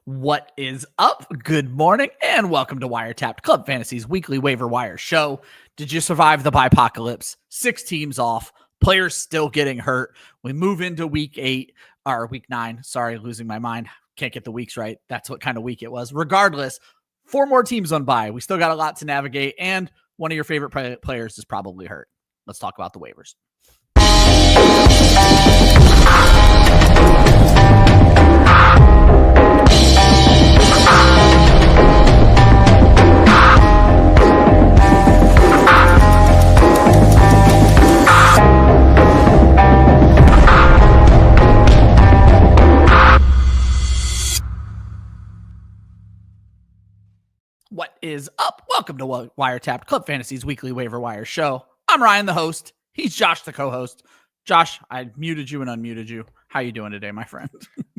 What is up? Good morning and welcome to WireTapped, Club Fantasy's weekly waiver wire show. Did you survive the bipocalypse? 6 teams off, players still getting hurt. We move into week 9. Sorry, losing my mind. Can't get the weeks right. That's what kind of week it was. Regardless, 4 more teams on bye. We still got a lot to navigate, and one of your favorite players is probably hurt. Let's talk about the waivers. What is up? Welcome to WireTapped, Club Fantasy's weekly waiver wire show. I'm Ryan, the host. He's Josh, the co-host. Josh, I muted you and unmuted you. How you doing today, my friend?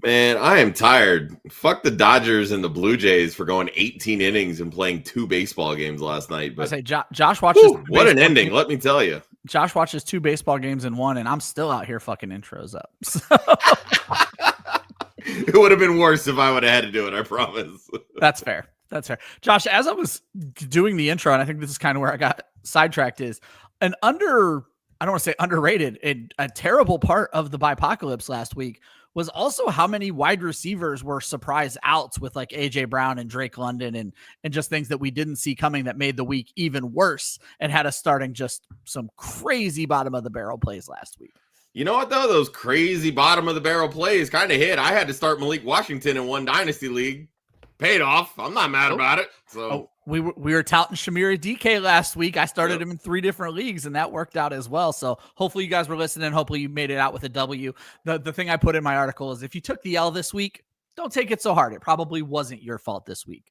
Man, I am tired. Fuck the Dodgers and the Blue Jays for going 18 innings and playing 2 baseball games last night. But I say Josh watches. What an ending! Let me tell you. Josh watches 2 baseball games in one, and I'm still out here fucking intros up. So. It would have been worse if I would have had to do it. I promise. That's fair. That's fair. Josh, as I was doing the intro, and I think this is kind of where I got sidetracked, is I don't want to say underrated, a terrible part of the bipocalypse last week was also how many wide receivers were surprise outs with like AJ Brown and Drake London and just things that we didn't see coming that made the week even worse and had us starting just some crazy bottom of the barrel plays last week. You know what, though? Those crazy bottom of the barrel plays kind of hit. I had to start Malik Washington in one dynasty league. Paid off. I'm not mad about it. So we were touting Shamiri DK last week. I started him in 3 different leagues, and that worked out as well. So hopefully you guys were listening. Hopefully you made it out with a W. The thing I put in my article is if you took the L this week, don't take it so hard. It probably wasn't your fault this week.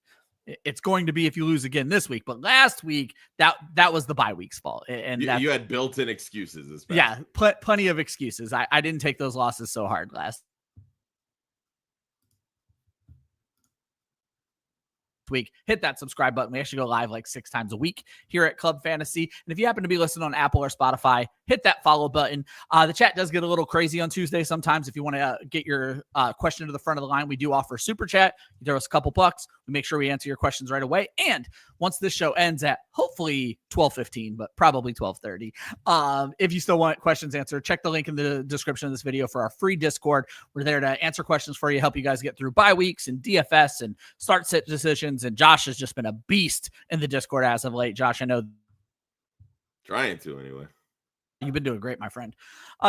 It's going to be if you lose again this week. But last week, that was the bye week's fault. And you had built-in excuses. Yeah, plenty of excuses. I didn't take those losses so hard last week. Hit that subscribe button. We actually go live like 6 times a week here at Club Fantasy. And if you happen to be listening on Apple or Spotify, hit that follow button. The chat does get a little crazy on Tuesday sometimes. If you want to get your question to the front of the line, we do offer super chat. You throw us a couple bucks. We make sure we answer your questions right away. And once this show ends at hopefully 12:15, but probably 12:30, if you still want questions answered, check the link in the description of this video for our free Discord. We're there to answer questions for you, help you guys get through bye weeks and DFS and start sit decisions. And Josh has just been a beast in the Discord as of late. Josh, I know. Trying to, anyway. You've been doing great, my friend.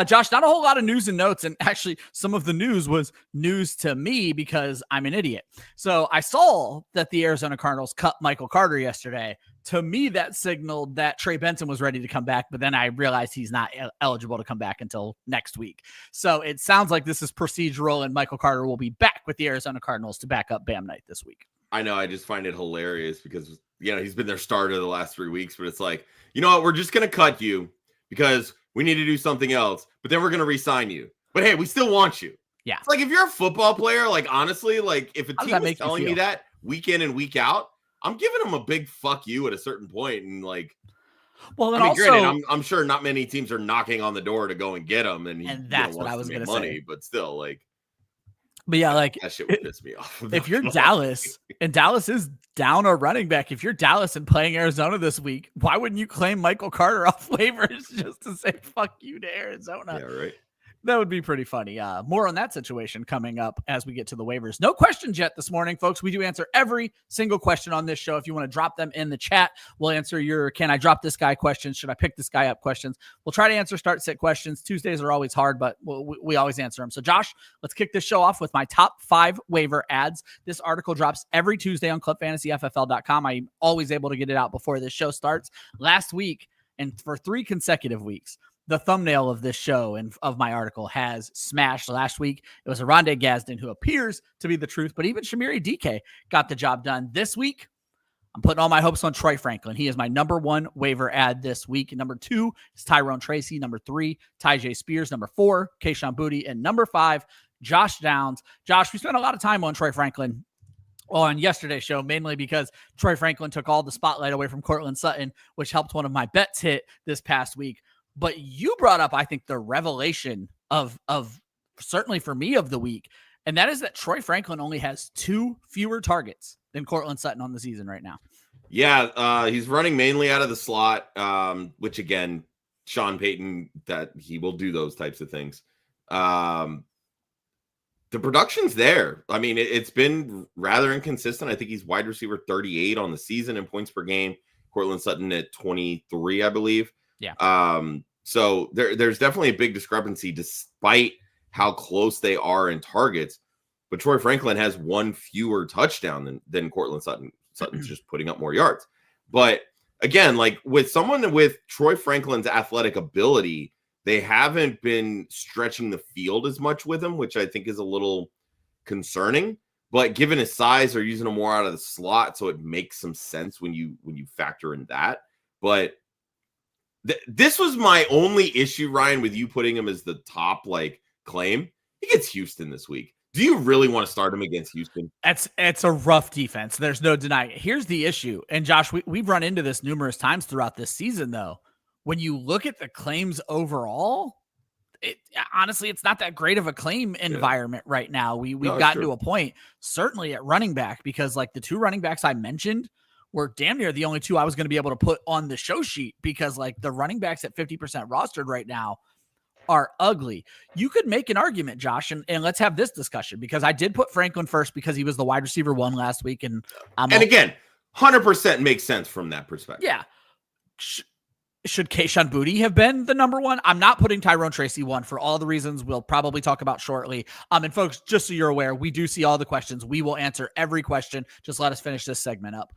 Josh, not a whole lot of news and notes. And actually, some of the news was news to me because I'm an idiot. So I saw that the Arizona Cardinals cut Michael Carter yesterday. To me, that signaled that Trey Benson was ready to come back. But then I realized he's not eligible to come back until next week. So it sounds like this is procedural and Michael Carter will be back with the Arizona Cardinals to back up Bam Knight this week. I know. I just find it hilarious because, he's been their starter the last 3 weeks. But it's like, you know what? We're just going to cut you because we need to do something else, but then we're going to re-sign you. But hey, we still want you. Yeah. It's like if you're a football player, like honestly, like if a team is telling me that week in and week out, I'm giving them a big fuck you at a certain point. And like, well, and granted, I'm sure not many teams are knocking on the door to go and get him. And that's what I was going to say. But still, like, but yeah, like that shit would piss me off. If you're Dallas and Dallas is down a running back, if you're Dallas and playing Arizona this week, why wouldn't you claim Michael Carter off waivers just to say fuck you to Arizona? Yeah, right. That would be pretty funny. More on that situation coming up as we get to the waivers. No questions yet this morning, folks. We do answer every single question on this show. If you want to drop them in the chat, we'll answer your can I drop this guy questions. Should I pick this guy up questions? We'll try to answer start sit questions. Tuesdays are always hard, but we always answer them. So Josh, let's kick this show off with my top 5 waiver ads. This article drops every Tuesday on clubfantasyffl.com. I'm always able to get it out before this show starts. Last week, and for 3 consecutive weeks, the thumbnail of this show and of my article has smashed. Last week, it was Rondé Gadsden, who appears to be the truth, but even Shamiri DK got the job done. This week, I'm putting all my hopes on Troy Frankin. He is my number 1 waiver ad this week. Number 2 is Tyrone Tracy. Number 3, Tyjae Spears. Number 4, Kayshon Boutte. And number 5, Josh Downs. Josh, we spent a lot of time on Troy Franklin on yesterday's show, mainly because Troy Franklin took all the spotlight away from Cortland Sutton, which helped one of my bets hit this past week. But you brought up, I think, the revelation of certainly for me of the week. And that is that Troy Franklin only has 2 fewer targets than Courtland Sutton on the season right now. Yeah, he's running mainly out of the slot, which again, Sean Payton, that he will do those types of things. The production's there. I mean, it's been rather inconsistent. I think he's wide receiver 38 on the season in points per game. Courtland Sutton at 23, I believe. Yeah. So there's definitely a big discrepancy despite how close they are in targets. But Troy Franklin has 1 fewer touchdown than Courtland Sutton. Sutton's just putting up more yards. But again, like with someone with Troy Franklin's athletic ability, they haven't been stretching the field as much with him, which I think is a little concerning. But given his size, they're using him more out of the slot, so it makes some sense when you factor in that. But this was my only issue, Ryan, with you putting him as the top claim. He gets Houston this week. Do you really want to start him against Houston? It's a rough defense. There's no denying it. Here's the issue. And Josh, we've run into this numerous times throughout this season, though. When you look at the claims overall, honestly, it's not that great of a claim environment right now. We've gotten to a point, certainly at running back, because the 2 running backs I mentioned were damn near the only 2 I was going to be able to put on the show sheet, because the running backs at 50% rostered right now are ugly. You could make an argument, Josh, and let's have this discussion, because I did put Franklin first because he was the wide receiver 1 last week. And again, 100% makes sense from that perspective. Yeah. Should Kayshon Boutte have been the number 1? I'm not putting Tyrone Tracy 1 for all the reasons we'll probably talk about shortly. And folks, just so you're aware, we do see all the questions. We will answer every question. Just let us finish this segment up.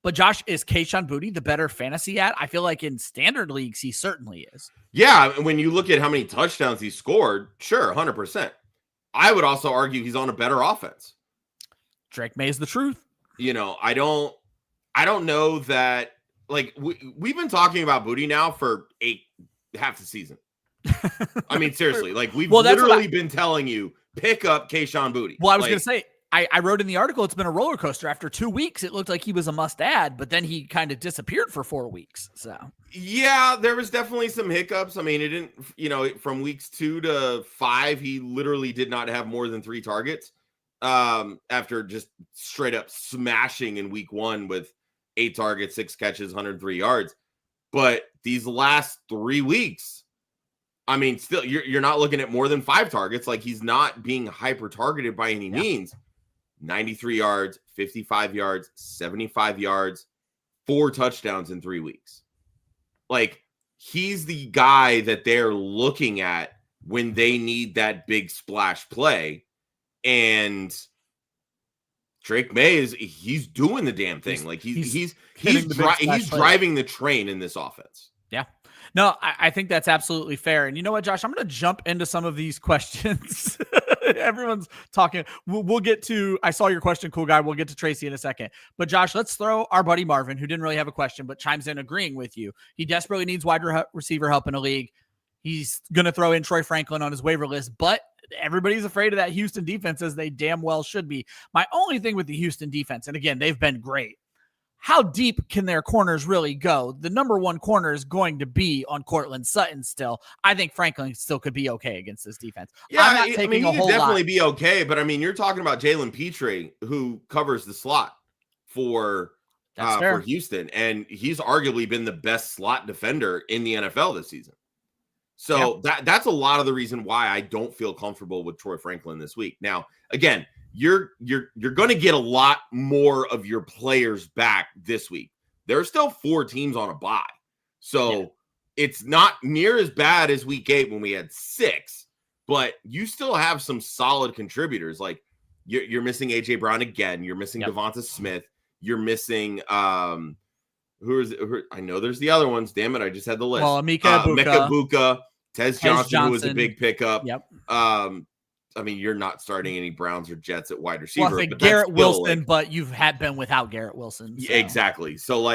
But Josh, is Kayshon Boutte the better fantasy ad? I feel like in standard leagues, he certainly is. Yeah, when you look at how many touchdowns he scored, sure, 100%. I would also argue he's on a better offense. Drake May is the truth. I don't know that. We've been talking about Boutte now for half the season. I mean, seriously, we've literally been telling you, pick up Kayshon Boutte. Well, I was going to say, I wrote in the article, it's been a roller coaster. After 2 weeks, it looked like he was a must add, but then he kind of disappeared for 4 weeks. So yeah, there was definitely some hiccups. I mean, it didn't, from weeks 2 to 5, he literally did not have more than 3 targets. After just straight up smashing in week 1 with 8 targets, 6 catches, 103 yards. But these last 3 weeks, I mean, still, you're not looking at more than 5 targets. He's not being hyper targeted by any means. 93 yards, 55 yards, 75 yards, 4 touchdowns in 3 weeks. He's the guy that they're looking at when they need that big splash play. And Drake May he's doing the damn thing. He's driving the train in this offense. Yeah. No, I think that's absolutely fair. And you know what, Josh, I'm going to jump into some of these questions. Everyone's talking. We'll get to, I saw your question, cool guy. We'll get to Tracy in a second. But Josh, let's throw our buddy Marvin, who didn't really have a question, but chimes in agreeing with you. He desperately needs wide receiver help in a league. He's going to throw in Troy Franklin on his waiver list, but everybody's afraid of that Houston defense, as they damn well should be. My only thing with the Houston defense, and again, they've been great. How deep can their corners really go? The number 1 corner is going to be on Courtland Sutton still. I think Franklin still could be okay against this defense. Yeah, he could definitely be okay, but I mean, you're talking about Jalen Petrie, who covers the slot for Houston, and he's arguably been the best slot defender in the NFL this season. So that's a lot of the reason why I don't feel comfortable with Troy Franklin this week. Now, again, you're going to get a lot more of your players back this week. There are still 4 teams on a bye. So it's not near as bad as week 8 when we had 6, but you still have some solid contributors. You're missing AJ Brown again. You're missing Devonta Smith. You're missing who I know there's the other ones. Damn it, I just had the list. Well, Emeka Buka, Tez Johnson, who was a big pickup. Yep. I mean, you're not starting any Browns or Jets at wide receiver. Well, I think Garrett Wilson, but you've been without Garrett Wilson. So. Exactly. So,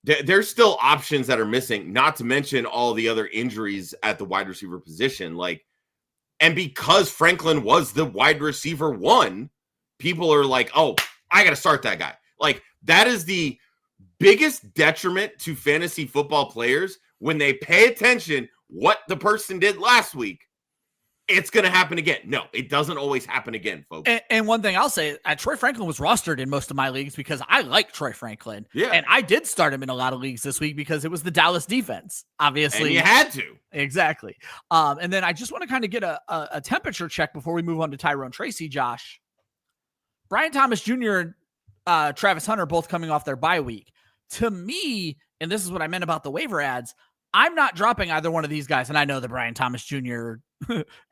there's still options that are missing, not to mention all the other injuries at the wide receiver position. And because Franklin was the wide receiver 1, people are like, oh, I got to start that guy. That is the biggest detriment to fantasy football players when they pay attention what the person did last week it's going to happen again. No, it doesn't always happen again, folks. And one thing I'll say, Troy Franklin was rostered in most of my leagues because I like Troy Franklin. Yeah. And I did start him in a lot of leagues this week because it was the Dallas defense, obviously. And you had to. Exactly. And then I just want to kind of get a temperature check before we move on to Tyrone Tracy, Josh. Brian Thomas Jr. and Travis Hunter both coming off their bye week. To me, and this is what I meant about the waiver ads, I'm not dropping either one of these guys. And I know the Brian Thomas Jr.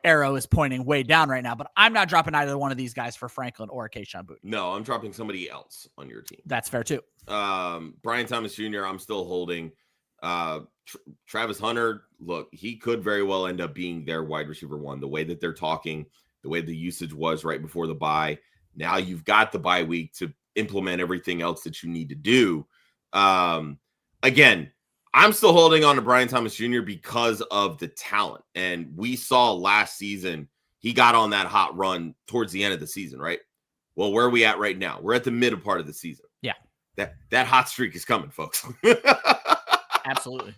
arrow is pointing way down right now, but I'm not dropping either one of these guys for Franklin or Kayshon Boutte. No, I'm dropping somebody else on your team. That's fair too. Brian Thomas Jr., I'm still holding. Travis Hunter, look, he could very well end up being their wide receiver one. The way that they're talking, the way the usage was right before the bye. Now you've got the bye week to implement everything else that you need to do. Again, I'm still holding on to Brian Thomas Jr. because of the talent. And we saw last season, he got on that hot run towards the end of the season, right? Well, where are we at right now? We're at the middle part of the season. Yeah. That hot streak is coming, folks. Absolutely.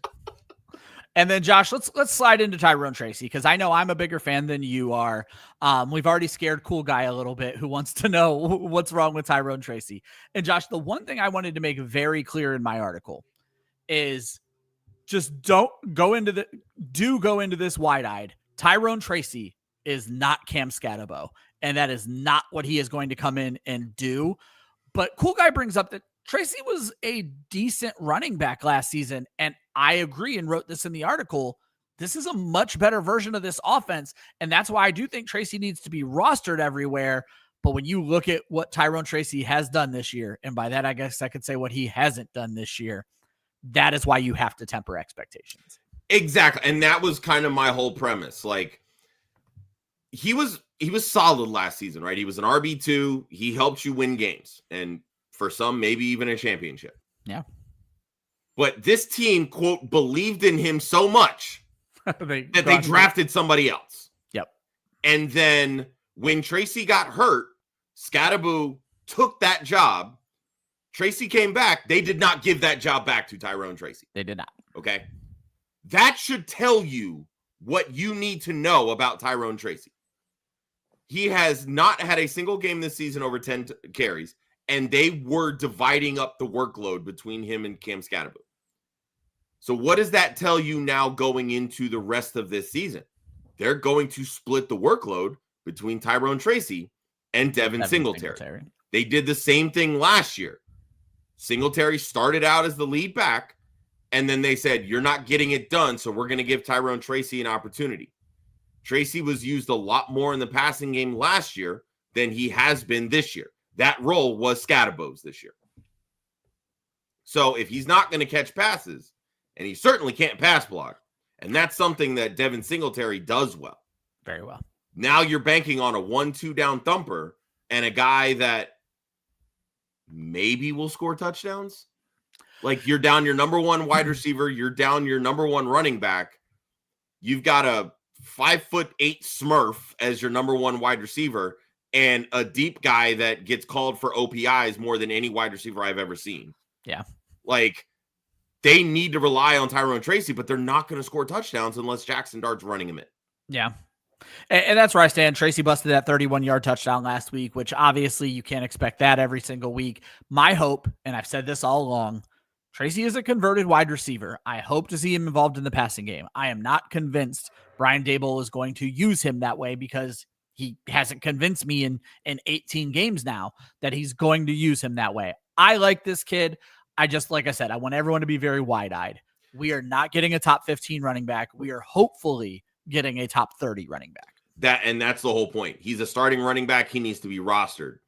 And then Josh, let's slide into Tyrone Tracy, because I know I'm a bigger fan than you are. We've already scared Cool Guy a little bit, who wants to know what's wrong with Tyrone Tracy. And Josh, the one thing I wanted to make very clear in my article is just go into this wide-eyed. Tyrone Tracy is not Cam Scatterbo, and that is not what he is going to come in and do. But Cool Guy brings up that Tracy was a decent running back last season, and I agree and wrote this in the article. This is a much better version of this offense, and that's why I do think Tracy needs to be rostered everywhere. But when you look at what Tyrone Tracy has done this year, and by that I guess I could say what he hasn't done this year, that is why you have to temper expectations. Exactly. And that was kind of my whole premise. Like, he was solid last season, right? He was an RB2. He helped you win games, and for some, maybe even a championship. Yeah. But this team, quote, believed in him so much that they drafted somebody else. Yep. And then when Tracy got hurt, Scatterbo took that job. Tracy came back. They did not give that job back to Tyrone Tracy. They did not. Okay. That should tell you what you need to know about Tyrone Tracy. He has not had a single game this season over 10 carries, and they were dividing up the workload between him and Cam Scatterbo. So what does that tell you now going into the rest of this season? They're going to split the workload between Tyrone Tracy and Devin Singletary. They did the same thing last year. Singletary started out as the lead back, and then they said, you're not getting it done, so we're going to give Tyrone Tracy an opportunity. Tracy was used a lot more in the passing game last year than he has been this year. That role was Scatterbo's this year. So if he's not going to catch passes, and he certainly can't pass block, and that's something that Devin Singletary does well. Very well. Now you're banking on a 1-2 down thumper and a guy that maybe will score touchdowns. Like, you're down your number one wide receiver, you're down your number one running back. You've got a 5'8" Smurf as your number one wide receiver, and a deep guy that gets called for OPIs more than any wide receiver I've ever seen. Yeah. Like, they need to rely on Tyrone Tracy, but they're not going to score touchdowns unless Jackson Dart's running him in. Yeah. And that's where I stand. Tracy busted that 31-yard touchdown last week, which obviously you can't expect that every single week. My hope, and I've said this all along, Tracy is a converted wide receiver. I hope to see him involved in the passing game. I am not convinced Brian Daboll is going to use him that way, because he hasn't convinced me in 18 games now that he's going to use him that way. I like this kid. Like I said, I want everyone to be very wide-eyed. We are not getting a top 15 running back. We are hopefully getting a top 30 running back. That's the whole point. He's a starting running back. He needs to be rostered.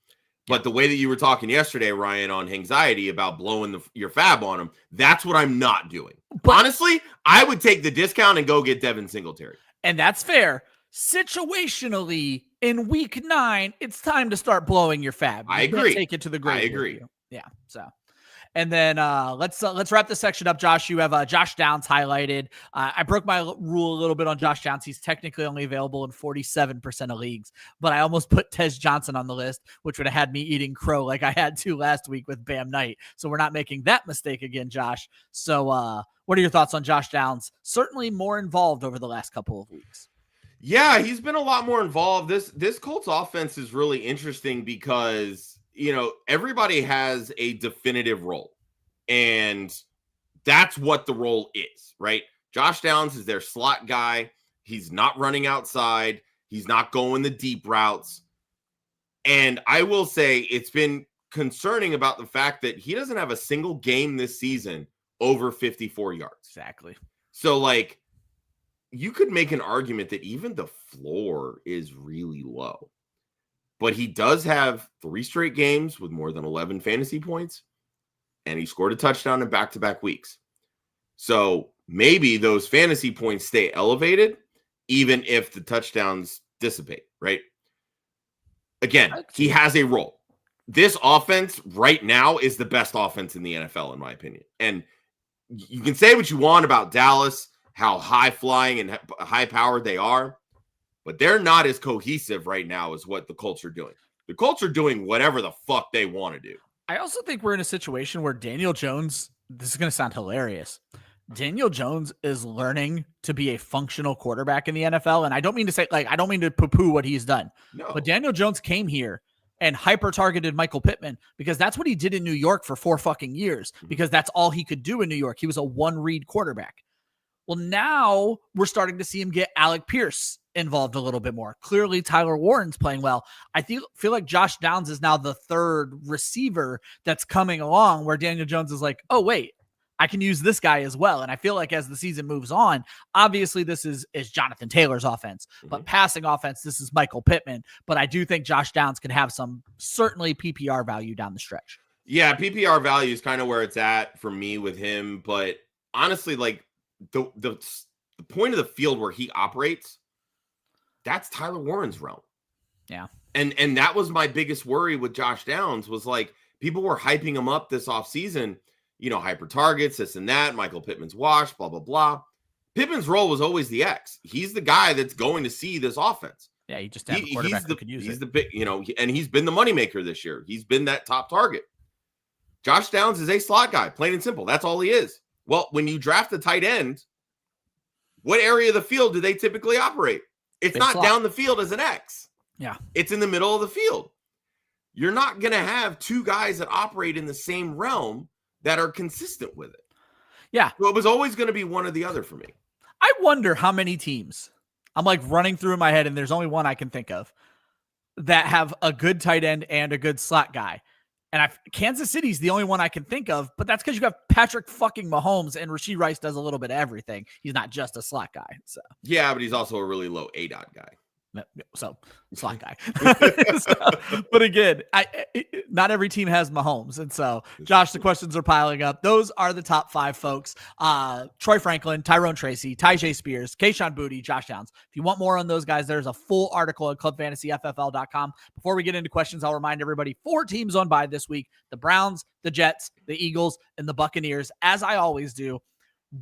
But the way that you were talking yesterday, Ryan, on anxiety about blowing your FAAB on him, that's what I'm not doing. But honestly, I would take the discount and go get Devin Singletary. And that's fair. Situationally, in week 9, it's time to start blowing your FAAB. I agree. Take it to the grave. I agree. Yeah. So. And then let's wrap this section up, Josh. You have Josh Downs highlighted. I broke my rule a little bit on Josh Downs. He's technically only available in 47% of leagues, but I almost put Tez Johnson on the list, which would have had me eating crow like I had to last week with Bam Knight. So we're not making that mistake again, Josh. So what are your thoughts on Josh Downs? Certainly more involved over the last couple of weeks. Yeah, he's been a lot more involved. This Colts offense is really interesting because, everybody has a definitive role. And that's what the role is, right? Josh Downs is their slot guy. He's not running outside. He's not going the deep routes. And I will say it's been concerning about the fact that he doesn't have a single game this season over 54 yards. Exactly. So, you could make an argument that even the floor is really low. But he does have 3 straight games with more than 11 fantasy points. And he scored a touchdown in back-to-back weeks. So maybe those fantasy points stay elevated, even if the touchdowns dissipate, right? Again, he has a role. This offense right now is the best offense in the NFL, in my opinion. And you can say what you want about Dallas, how high-flying and high-powered they are, but they're not as cohesive right now as what the Colts are doing. The Colts are doing whatever the fuck they want to do. I also think we're in a situation where Daniel Jones, this is going to sound hilarious. Daniel Jones is learning to be a functional quarterback in the NFL. And I don't mean to say, I don't mean to poo-poo what he's done. No. But Daniel Jones came here and hyper-targeted Michael Pittman because that's what he did in New York for 4 fucking years, because that's all he could do in New York. He was a one-read quarterback. Well, now we're starting to see him get Alec Pierce involved a little bit more. Clearly, Tyler Warren's playing well. I feel like Josh Downs is now the third receiver that's coming along, where Daniel Jones is like, oh, wait, I can use this guy as well. And I feel like as the season moves on, obviously this is Jonathan Taylor's offense, but passing offense, this is Michael Pittman. But I do think Josh Downs can have some certainly PPR value down the stretch. Yeah, PPR value is kind of where it's at for me with him. But honestly, the point of the field where he operates, that's Tyler Warren's realm. Yeah. And that was my biggest worry with Josh Downs, was people were hyping him up this offseason, hyper targets, this and that, Michael Pittman's washed, blah, blah, blah. Pittman's role was always the X. He's the guy that's going to see this offense. Yeah, he just had a quarterback who could use it. He's the big, and he's been the moneymaker this year. He's been that top target. Josh Downs is a slot guy, plain and simple. That's all he is. Well, when you draft a tight end, what area of the field do they typically operate? It's Big not slot. down the field as an X. Yeah. It's in the middle of the field. You're not going to have 2 guys that operate in the same realm that are consistent with it. Yeah. So it was always going to be one or the other for me. I wonder how many teams, I'm running through in my head, and there's only one I can think of, that have a good tight end and a good slot guy. And Kansas City's the only one I can think of, but that's because you got Patrick fucking Mahomes, and Rashee Rice does a little bit of everything. He's not just a slot guy. So yeah, but he's also a really low ADOT guy. So slot guy. But again, not every team has Mahomes. And so, Josh, the questions are piling up. Those are the top 5 folks. Troy Franklin, Tyrone Tracy, Tyjae Spears, Kayshon Boutte, Josh Downs. If you want more on those guys, there's a full article at clubfantasyffl.com. Before we get into questions, I'll remind everybody 4 teams on bye this week: the Browns, the Jets, the Eagles, and the Buccaneers. As I always do,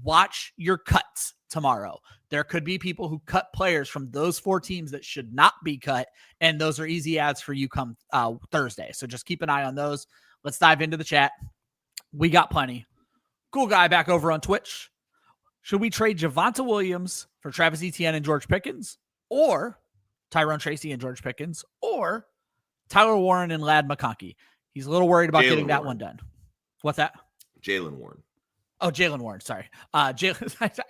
watch your cuts tomorrow. There could be people who cut players from those 4 teams that should not be cut, and those are easy ads for you come Thursday. So just keep an eye on those. Let's dive into the chat. We got plenty. Cool guy back over on Twitch. Should we trade Javonte Williams for Travis Etienne and George Pickens, or Tyrone Tracy and George Pickens, or Tyler Warren and Ladd McConkey? He's a little worried about getting that one done. What's that? Jalen Warren. Oh, Jalen Warren. Sorry. Jalen,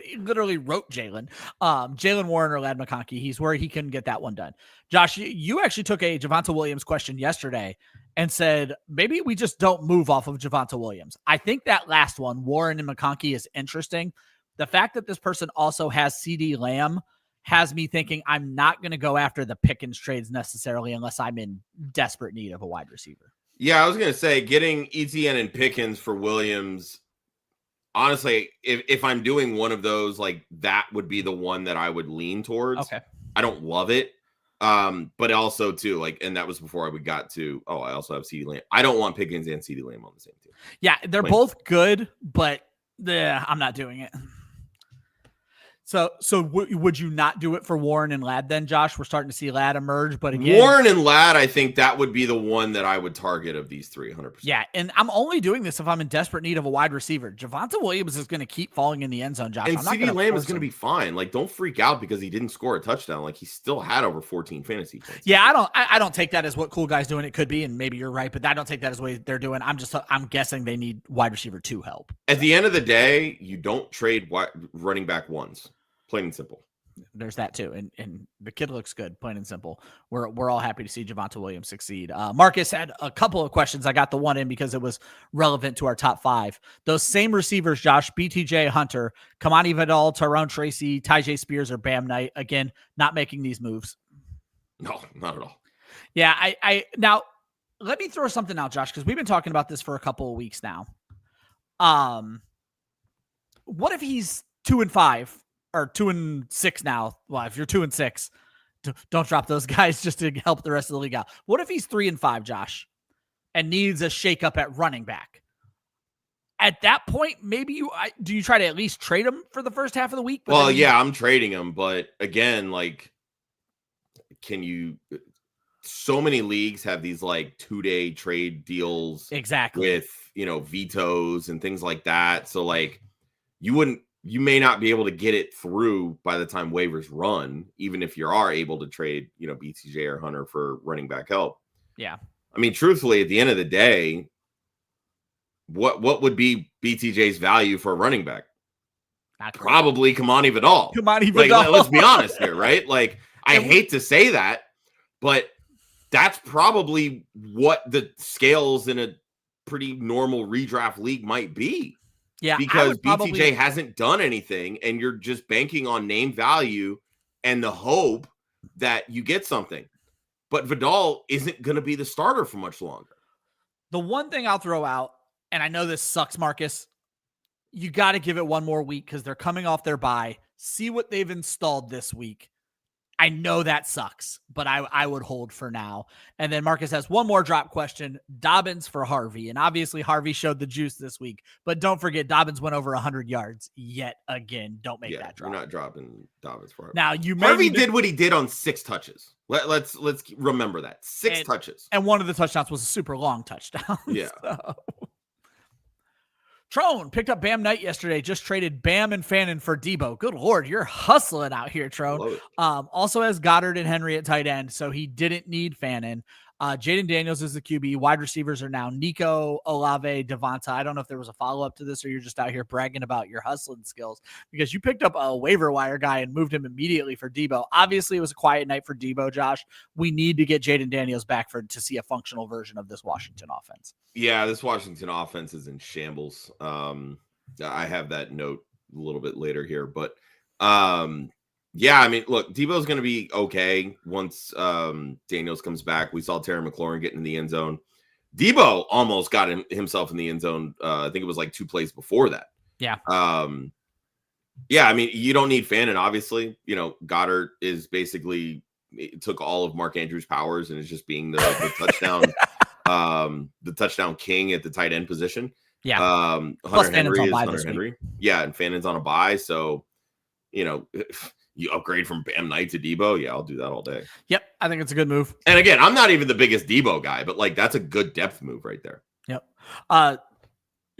he literally wrote Jalen. Jalen Warren or Ladd McConkey. He's where he couldn't get that one done. Josh, you actually took a Javonte Williams question yesterday and said, maybe we just don't move off of Javonte Williams. I think that last one, Warren and McConkey, is interesting. The fact that this person also has CD Lamb has me thinking I'm not going to go after the Pickens trades necessarily unless I'm in desperate need of a wide receiver. Yeah, I was going to say getting Etienne and Pickens for Williams, honestly, if I'm doing one of those, that would be the one that I would lean towards. Okay. I don't love it. But also too, and that was before I got to, I also have CD Lamb. I don't want Pickens and CD Lamb on the same team. Yeah, they're both good, but I'm not doing it. So would you not do it for Warren and Ladd then, Josh? We're starting to see Ladd emerge, but again, Warren and Ladd, I think that would be the one that I would target of these 3, 100%. Yeah, and I'm only doing this if I'm in desperate need of a wide receiver. Javonte Williams is going to keep falling in the end zone, Josh. And CeeDee Lamb is going to be fine. Like, don't freak out because he didn't score a touchdown. Like, he still had over 14 fantasy points. Yeah, I don't take that as what cool guys doing. It could be, and maybe you're right, but I don't take that as what they're doing. I'm guessing they need wide receiver 2 help. At the end of the day, you don't trade running back ones. Plain and simple. There's that too, and the kid looks good. Plain and simple. We're all happy to see Javonte Williams succeed. Marcus had a couple of questions. I got the one in because it was relevant to our top 5. Those same receivers, Josh, BTJ Hunter, Kamani Vidal, Tyrone Tracy, Tyjae Spears, or Bam Knight. Again, not making these moves. No, not at all. Yeah, I now let me throw something out, Josh, because we've been talking about this for a couple of weeks now. What if he's 2-5? Or 2-6 now. Well, if you're 2-6, don't drop those guys just to help the rest of the league out. What if he's 3-5, Josh, and needs a shakeup at running back? At that point, maybe do you try to at least trade him for the first half of the week? Well, yeah, I'm trading him, but again, like, can you? So many leagues have these like 2-day trade deals, exactly, with vetoes and things like that. So like, you may not be able to get it through by the time waivers run, even if you are able to trade, BTJ or Hunter for running back help. Yeah. I mean, truthfully, at the end of the day, what would be BTJ's value for a running back? Probably Kamani Vidal. Like, let's be honest here, right? Like, I hate to say that, but that's probably what the scales in a pretty normal redraft league might be. Yeah, because BTJ hasn't done anything, and you're just banking on name value and the hope that you get something. But Vidal isn't going to be the starter for much longer. The one thing I'll throw out, and I know this sucks, Marcus, you got to give it one more week because they're coming off their bye. See what they've installed this week. I know that sucks, but I would hold for now. And then Marcus has one more drop question. Dobbins for Harvey. And obviously Harvey showed the juice this week. But don't forget, Dobbins went over 100 yards yet again. Don't make that drop. We're not dropping Dobbins for Harvey. Now, Harvey did what he did on 6 touches. Let's remember that. 6 touches. And one of the touchdowns was a super long touchdown. Yeah. So. Trone picked up Bam Knight yesterday, just traded Bam and Fannin for Debo. Good Lord, you're hustling out here, Trone. Also has Goddard and Henry at tight end, so he didn't need Fannin. Jaden Daniels is the QB. Wide receivers are now Nico, Olave, Devonta. I don't know if there was a follow-up to this or you're just out here bragging about your hustling skills because you picked up a waiver wire guy and moved him immediately for Debo. Obviously, it was a quiet night for Debo, Josh. We need to get Jaden Daniels back to see a functional version of this Washington offense. Yeah, this Washington offense is in shambles. I have that note a little bit later here, but yeah, I mean, look, Debo's going to be okay once Daniels comes back. We saw Terry McLaurin getting in the end zone. Debo almost got himself in the end zone. I think it was like 2 plays before that. Yeah. Yeah, I mean, you don't need Fannin, obviously. Goddard is basically took all of Mark Andrews' powers and is just being the touchdown the touchdown king at the tight end position. Yeah. Hunter Henry is Hunter Henry. Yeah, and Fannon's on a bye, so you upgrade from Bam Knight to Debo. Yeah, I'll do that all day. Yep, I think it's a good move. And again, I'm not even the biggest Debo guy, but like that's a good depth move right there. Yep.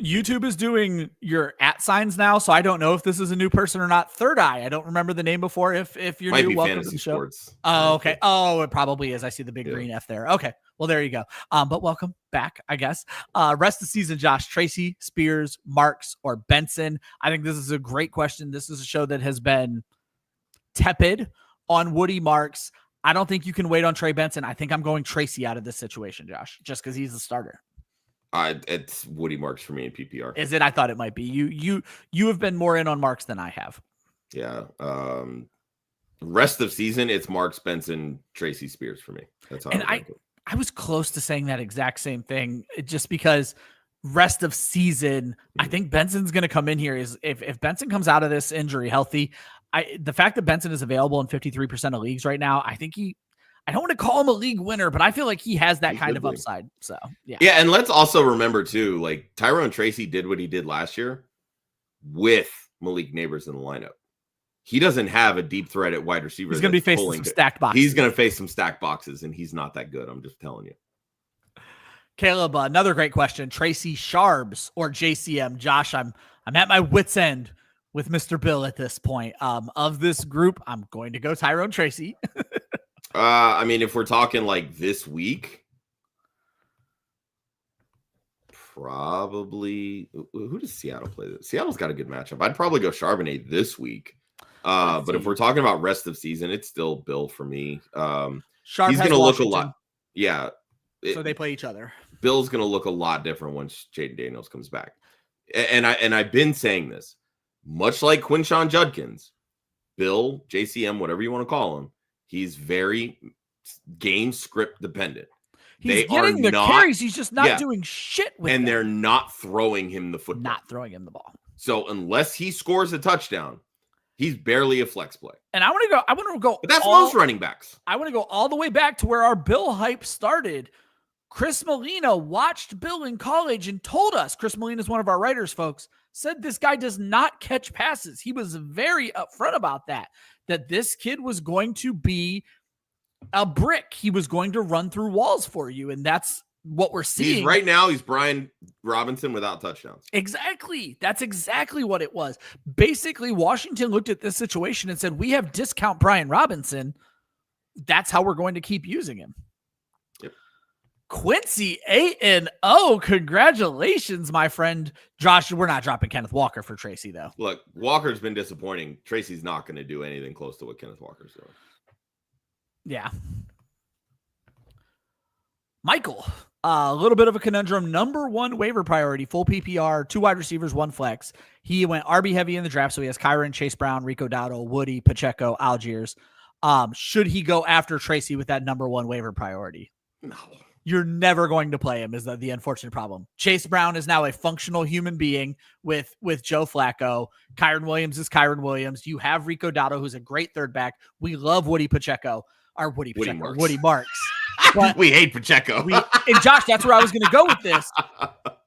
YouTube is doing your @ signs now, so I don't know if this is a new person or not. Third Eye, I don't remember the name before. If you're Might new, be welcome Fantasy to the show. Sports. Oh, okay. Oh, it probably is. I see the big green F there. Okay. Well, there you go. But welcome back, I guess. Rest of the season, Josh, Tracy, Spears, Marks, or Benson. I think this is a great question. This is a show that has been tepid on Woody Marks. I don't think you can wait on Trey Benson. I think I'm going Tracy out of this situation, Josh, just because he's the starter. It's Woody Marks for me in PPR. Is it? I thought it might be. You have been more in on Marks than I have. Yeah. Rest of season, it's Marks, Benson, Tracy, Spears for me. That's how. And I was close to saying that exact same thing, just because rest of season, I think Benson's going to come in here. Is if Benson comes out of this injury healthy, the fact that Benson is available in 53% of leagues right now, I think I don't want to call him a league winner, but I feel like he has that kind of upside. So, yeah. Yeah, and let's also remember, too, like Tyrone Tracy did what he did last year with Malik Neighbors in the lineup. he doesn't have a deep threat at wide receiver. He's going to be facing some stacked boxes. He's going to face some stacked boxes, and he's not that good. I'm just telling you. Caleb, another great question. Tracy Sharbs or JCM? Josh, I'm at my wit's end with Mr. Bill at this point. Of this group, I'm going to go Tyrone Tracy. I mean, if we're talking like this week, probably who does Seattle play? Seattle's got a good matchup. I'd probably go Charbonnet this week. But if we're talking about rest of season, it's still Bill for me. He's going to look a lot. Yeah. So they play each other. Bill's going to look a lot different once Jaden Daniels comes back. And I've been saying this, much like Quinshon Judkins, Bill, JCM, whatever you want to call him, he's very game script dependent. He's getting the carries. He's just not doing shit with them. They're not throwing him the football. Not throwing him the ball. So unless he scores a touchdown, he's barely a flex play. And I want to go. But that's most running backs. I want to go all the way back to where our Bill hype started. Chris Molina watched Bill in college and told us, Chris Molina is one of our writers, folks, said this guy does not catch passes. He was very upfront about that this kid was going to be a brick. He was going to run through walls for you. And that's what we're seeing. Right now, he's Brian Robinson without touchdowns. Exactly. That's exactly what it was. Basically, Washington looked at this situation and said, we have discount Brian Robinson. That's how we're going to keep using him. Quincy 8-0. Congratulations, my friend. Josh, we're not dropping Kenneth Walker for Tracy, though. Look, Walker's been disappointing. Tracy's not going to do anything close to what Kenneth Walker's doing. Yeah. Michael, a little bit of a conundrum. Number one waiver priority, full PPR, 2 wide receivers, 1 flex. He went RB heavy in the draft, so he has Kyron, Chase Brown, Rico Dowdle, Woody, Pacheco, Algiers. Should he go after Tracy with that number one waiver priority? No. You're never going to play him is the unfortunate problem. Chase Brown is now a functional human being with Joe Flacco. Kyron Williams is Kyron Williams. You have Rico Dowdle, who's a great third back. We love Woody Marks. But we hate Pacheco. And Josh, that's where I was going to go with this.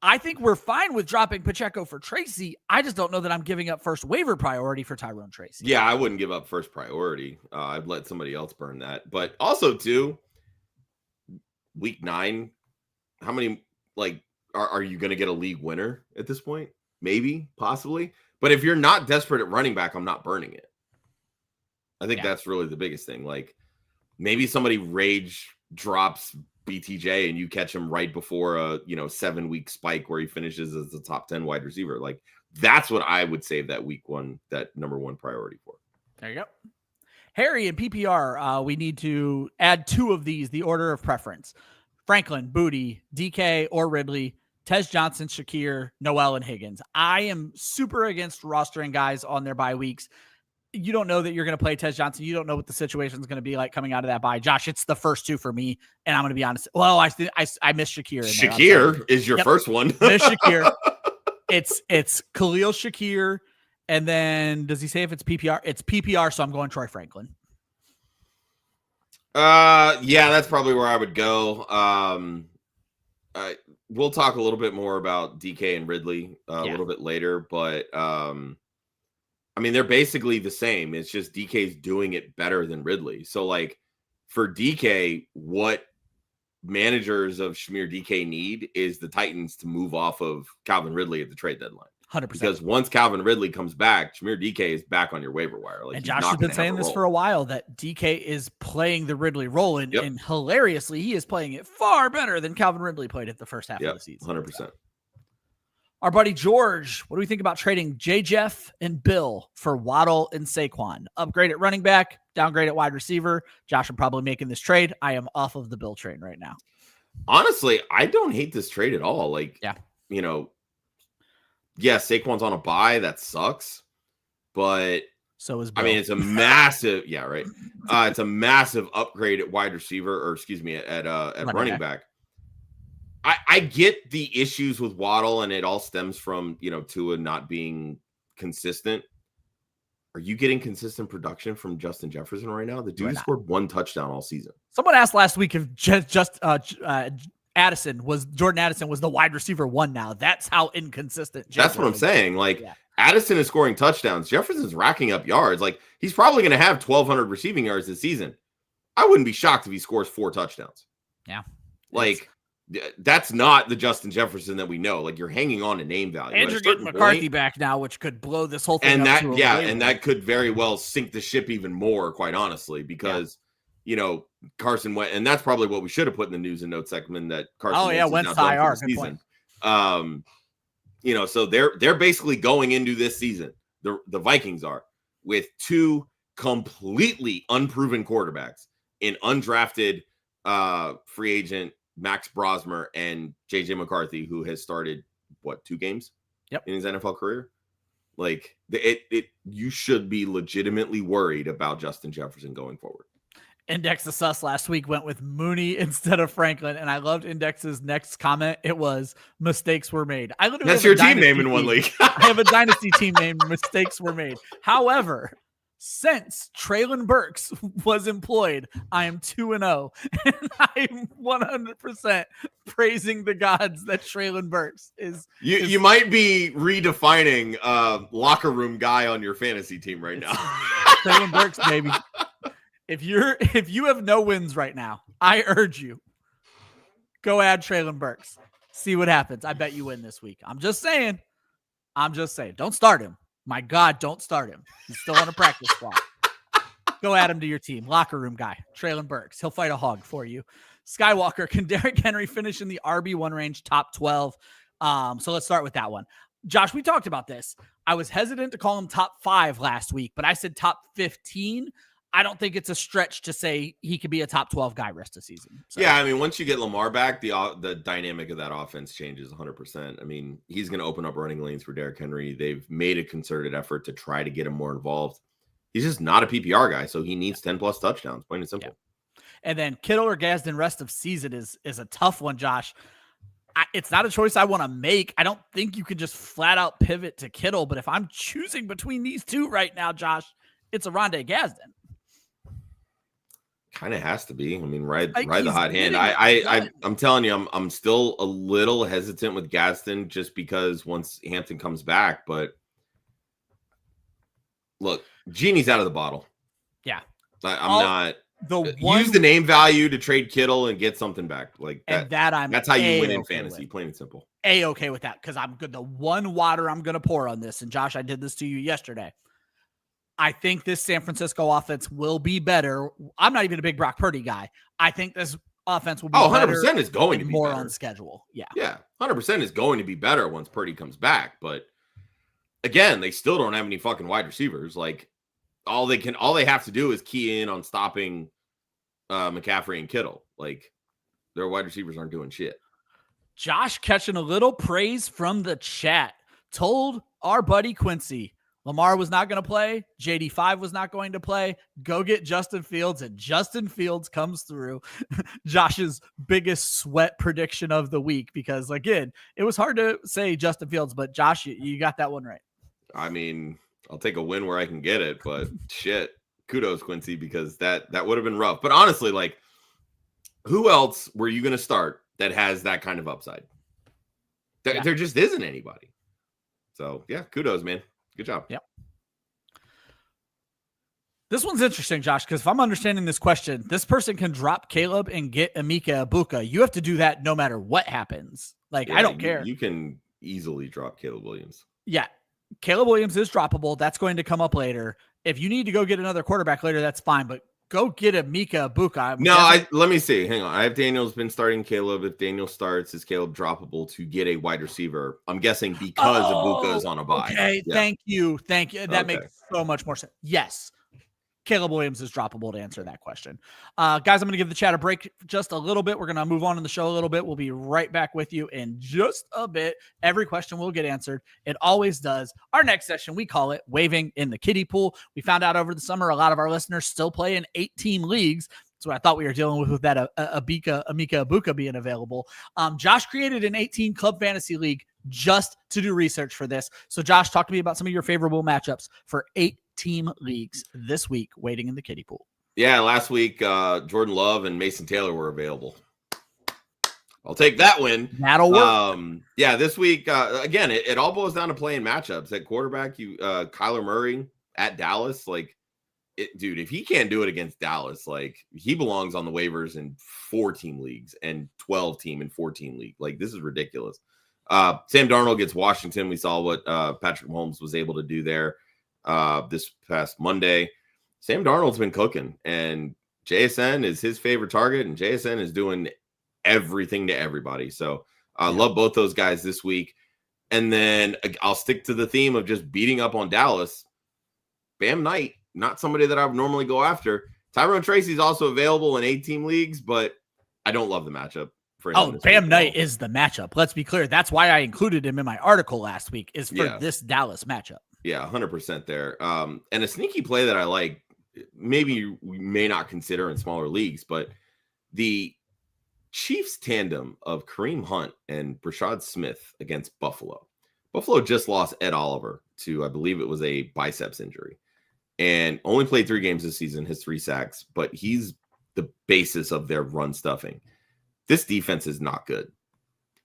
I think we're fine with dropping Pacheco for Tracy. I just don't know that I'm giving up first waiver priority for Tyrone Tracy. Yeah, I wouldn't give up first priority. I'd let somebody else burn that. But also, too, week 9, how many, are you going to get a league winner at this point? Maybe, possibly. But if you're not desperate at running back, I'm not burning it. I think that's really the biggest thing. Maybe somebody rage drops BTJ and you catch him right before a 7-week spike where he finishes as the top 10 wide receiver. That's what I would save that week 1, that number 1 priority for. There you go. Harry and PPR, we need to add 2 of these, the order of preference. Franklin, Booty, DK, or Ridley, Tez Johnson, Shakir, Noel, and Higgins. I am super against rostering guys on their bye weeks. You don't know that you're going to play Tez Johnson. You don't know what the situation is going to be like coming out of that bye. Josh, it's the first 2 for me, and I'm going to be honest. Well, I missed Shakir. Shakir is your first one. Miss Shakir. It's Khalil Shakir. And then does he say if it's PPR? It's PPR, so I'm going Troy Franklin. Yeah, that's probably where I would go. We'll talk a little bit more about DK and Ridley a little bit later, but they're basically the same. It's just DK's doing it better than Ridley. So for DK, what managers of Shamir DK need is the Titans to move off of Calvin Ridley at the trade deadline. 100%. Because once Calvin Ridley comes back, Shamir DK is back on your waiver wire. And Josh has been saying this for a while, that DK is playing the Ridley role. And hilariously, he is playing it far better than Calvin Ridley played it the first half of the season. 100%. Our buddy George, what do we think about trading J. Jeff and Bill for Waddle and Saquon? Upgrade at running back, downgrade at wide receiver. Josh, I'm probably making this trade. I am off of the Bill train right now. Honestly, I don't hate this trade at all. Saquon's on a bye. That sucks. But so is Bill. It's a massive, it's a massive upgrade at wide receiver, or excuse me, at running back. I get the issues with Waddle, and it all stems from, Tua not being consistent. Are you getting consistent production from Justin Jefferson right now? The dude scored 1 touchdown all season. Someone asked last week if Jordan Addison was the wide receiver 1 now. That's how inconsistent. That's what I'm saying. Addison is scoring touchdowns. Jefferson's racking up yards. Like, he's probably going to have 1,200 receiving yards this season. I wouldn't be shocked if he scores 4 touchdowns. Yeah. Like, that's not the Justin Jefferson that we know. Like, you're hanging on to name value. And you're getting McCarthy back now, which could blow this whole thing up. And that could very well sink the ship even more, quite honestly, because, you know, Carson went, and that's probably what we should have put in the news and notes segment, that Carson went to IR. Good season. You know, so they're basically going into this season, the Vikings are, with 2 completely unproven quarterbacks in undrafted free agent Max Brosmer and JJ McCarthy, who has started 2 games in his NFL career. Like, you should be legitimately worried about Justin Jefferson going forward. Index the Sus last week went with Mooney instead of Franklin, and I loved Index's next comment. It was mistakes were made. That's your team name in one league. I have a dynasty team named Mistakes Were Made. However, since Traylon Burks was employed, I am 2-0, and I'm 100% praising the gods that Traylon Burks is. You might be redefining locker room guy on your fantasy team right now. Traylon Burks, baby. If you have no wins right now, I urge you, go add Traylon Burks. See what happens. I bet you win this week. I'm just saying. Don't start him. My God, don't start him. He's still on a practice squad. Go add him to your team. Locker room guy, Traylon Burks. He'll fight a hog for you. Skywalker, can Derrick Henry finish in the RB1 range, top 12? So let's start with that one. Josh, we talked about this. I was hesitant to call him top 5 last week, but I said top 15. I don't think it's a stretch to say he could be a top 12 guy rest of season. So. Yeah, I mean, once you get Lamar back, the dynamic of that offense changes 100%. I mean, he's going to open up running lanes for Derrick Henry. They've made a concerted effort to try to get him more involved. He's just not a PPR guy, so he needs 10-plus touchdowns, plain and simple. Yeah. And then Kittle or Gadsden rest of season is a tough one, Josh. It's not a choice I want to make. I don't think you can just flat out pivot to Kittle, but if I'm choosing between these two right now, Josh, it's a Rondé Gadsden. Kind of has to be. I mean, ride the hot hand. I'm telling you, I'm still a little hesitant with Gadsden just because once Hampton comes back. But look, genie's out of the bottle. Yeah, Use the name value to trade Kittle and get something back. Like that. That's how you win in fantasy. Plain and simple. Okay with that, because I'm good. The one water I'm going to pour on this, and Josh, I did this to you yesterday. I think this San Francisco offense will be better. I'm not even a big Brock Purdy guy. I think this offense will be 100% is going to be more better. on schedule. Yeah. Yeah. 100% is going to be better once Purdy comes back. But again, they still don't have any fucking wide receivers. Like all they have to do is key in on stopping McCaffrey and Kittle. Like their wide receivers aren't doing shit. Josh catching a little praise from the chat. Told our buddy Quincy, Lamar was not going to play. JD5 was not going to play. Go get Justin Fields, and Justin Fields comes through. Josh's biggest sweat prediction of the week, because, again, it was hard to say Justin Fields, but Josh, you got that one right. I mean, I'll take a win where I can get it, but shit, kudos, Quincy, because that would have been rough. But honestly, like, who else were you going to start that has that kind of upside? There just isn't anybody. So, yeah, kudos, man. Good job. Yep. This one's interesting, Josh, because if I'm understanding this question, this person can drop Caleb and get Emeka Egbuka. You have to do that no matter what happens. Like, I don't care. You can easily drop Caleb Williams. Yeah. Caleb Williams is droppable. That's going to come up later. If you need to go get another quarterback later, that's fine. But go get Emeka Egbuka. Let me see. Hang on. I have Daniel's been starting Caleb. If Daniel starts, is Caleb droppable to get a wide receiver? I'm guessing because Egbuka is on a bye. Okay, yeah. Thank you. That makes so much more sense. Yes. Caleb Williams is droppable to answer that question. Guys, I'm going to give the chat a break just a little bit. We're going to move on in the show a little bit. We'll be right back with you in just a bit. Every question will get answered. It always does. Our next session, we call it Waiving in the Kiddie Pool. We found out over the summer a lot of our listeners still play in 8-team leagues. That's what I thought we were dealing with that Emeka Egbuka being available. Josh created an 18 Club Fantasy League just to do research for this. So, Josh, talk to me about some of your favorable matchups for 8-team leagues this week, waiting in the kiddie pool. Yeah, last week, Jordan Love and Mason Taylor were available. I'll take that win. That'll work. Yeah, this week, again, it all boils down to playing matchups. At quarterback, Kyler Murray at Dallas, like, dude, if he can't do it against Dallas, like, he belongs on the waivers in 4-team leagues and 12-team and 14 league. Like, this is ridiculous. Sam Darnold gets Washington. We saw what Patrick Mahomes was able to do there this past Monday. Sam Darnold's been cooking, and JSN is his favorite target, and JSN is doing everything to everybody. So I love both those guys this week. And then I'll stick to the theme of just beating up on Dallas. Bam Knight, not somebody that I would normally go after. Tyrone Tracy is also available in 8-team leagues, but I don't love the matchup for him. Oh, Bam Knight is the matchup. Let's be clear. That's why I included him in my article last week, is for this Dallas matchup. Yeah, 100% there. And a sneaky play that I like, maybe we may not consider in smaller leagues, but the Chiefs tandem of Kareem Hunt and Brashad Smith against Buffalo. Buffalo just lost Ed Oliver to, I believe it was a biceps injury, and only played 3 games this season, his 3 sacks, but he's the basis of their run stuffing. This defense is not good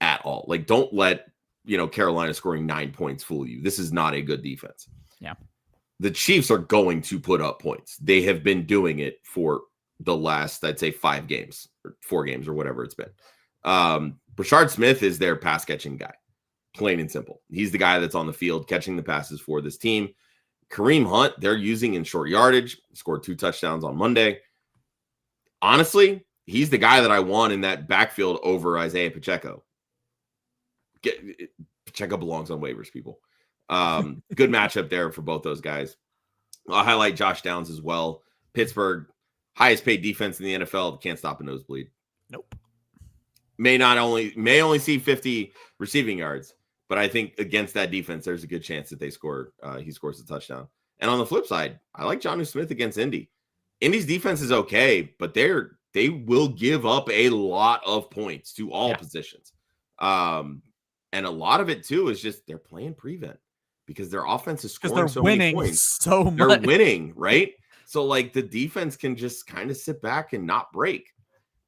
at all. Like, don't let, Carolina scoring 9 points fool you. This is not a good defense. Yeah. The Chiefs are going to put up points. They have been doing it for the last, I'd say, 5 games or 4 games or whatever it's been. Brashard Smith is their pass catching guy, plain and simple. He's the guy that's on the field catching the passes for this team. Kareem Hunt, they're using in short yardage, scored 2 touchdowns on Monday. Honestly, he's the guy that I want in that backfield over Isaiah Pacheco. Pacheco belongs on waivers, people. Good matchup there for both those guys. I'll highlight Josh Downs as well. Pittsburgh, highest paid defense in the NFL, can't stop a nosebleed. Nope. May only see 50 receiving yards, but I think against that defense, there's a good chance that he scores a touchdown. And on the flip side, I like Jonnu Smith against Indy. Indy's defense is okay, but they will give up a lot of points to all positions. And a lot of it too is just they're playing prevent because their offense is scoring so many points. So much. They're winning, right? So like the defense can just kind of sit back and not break.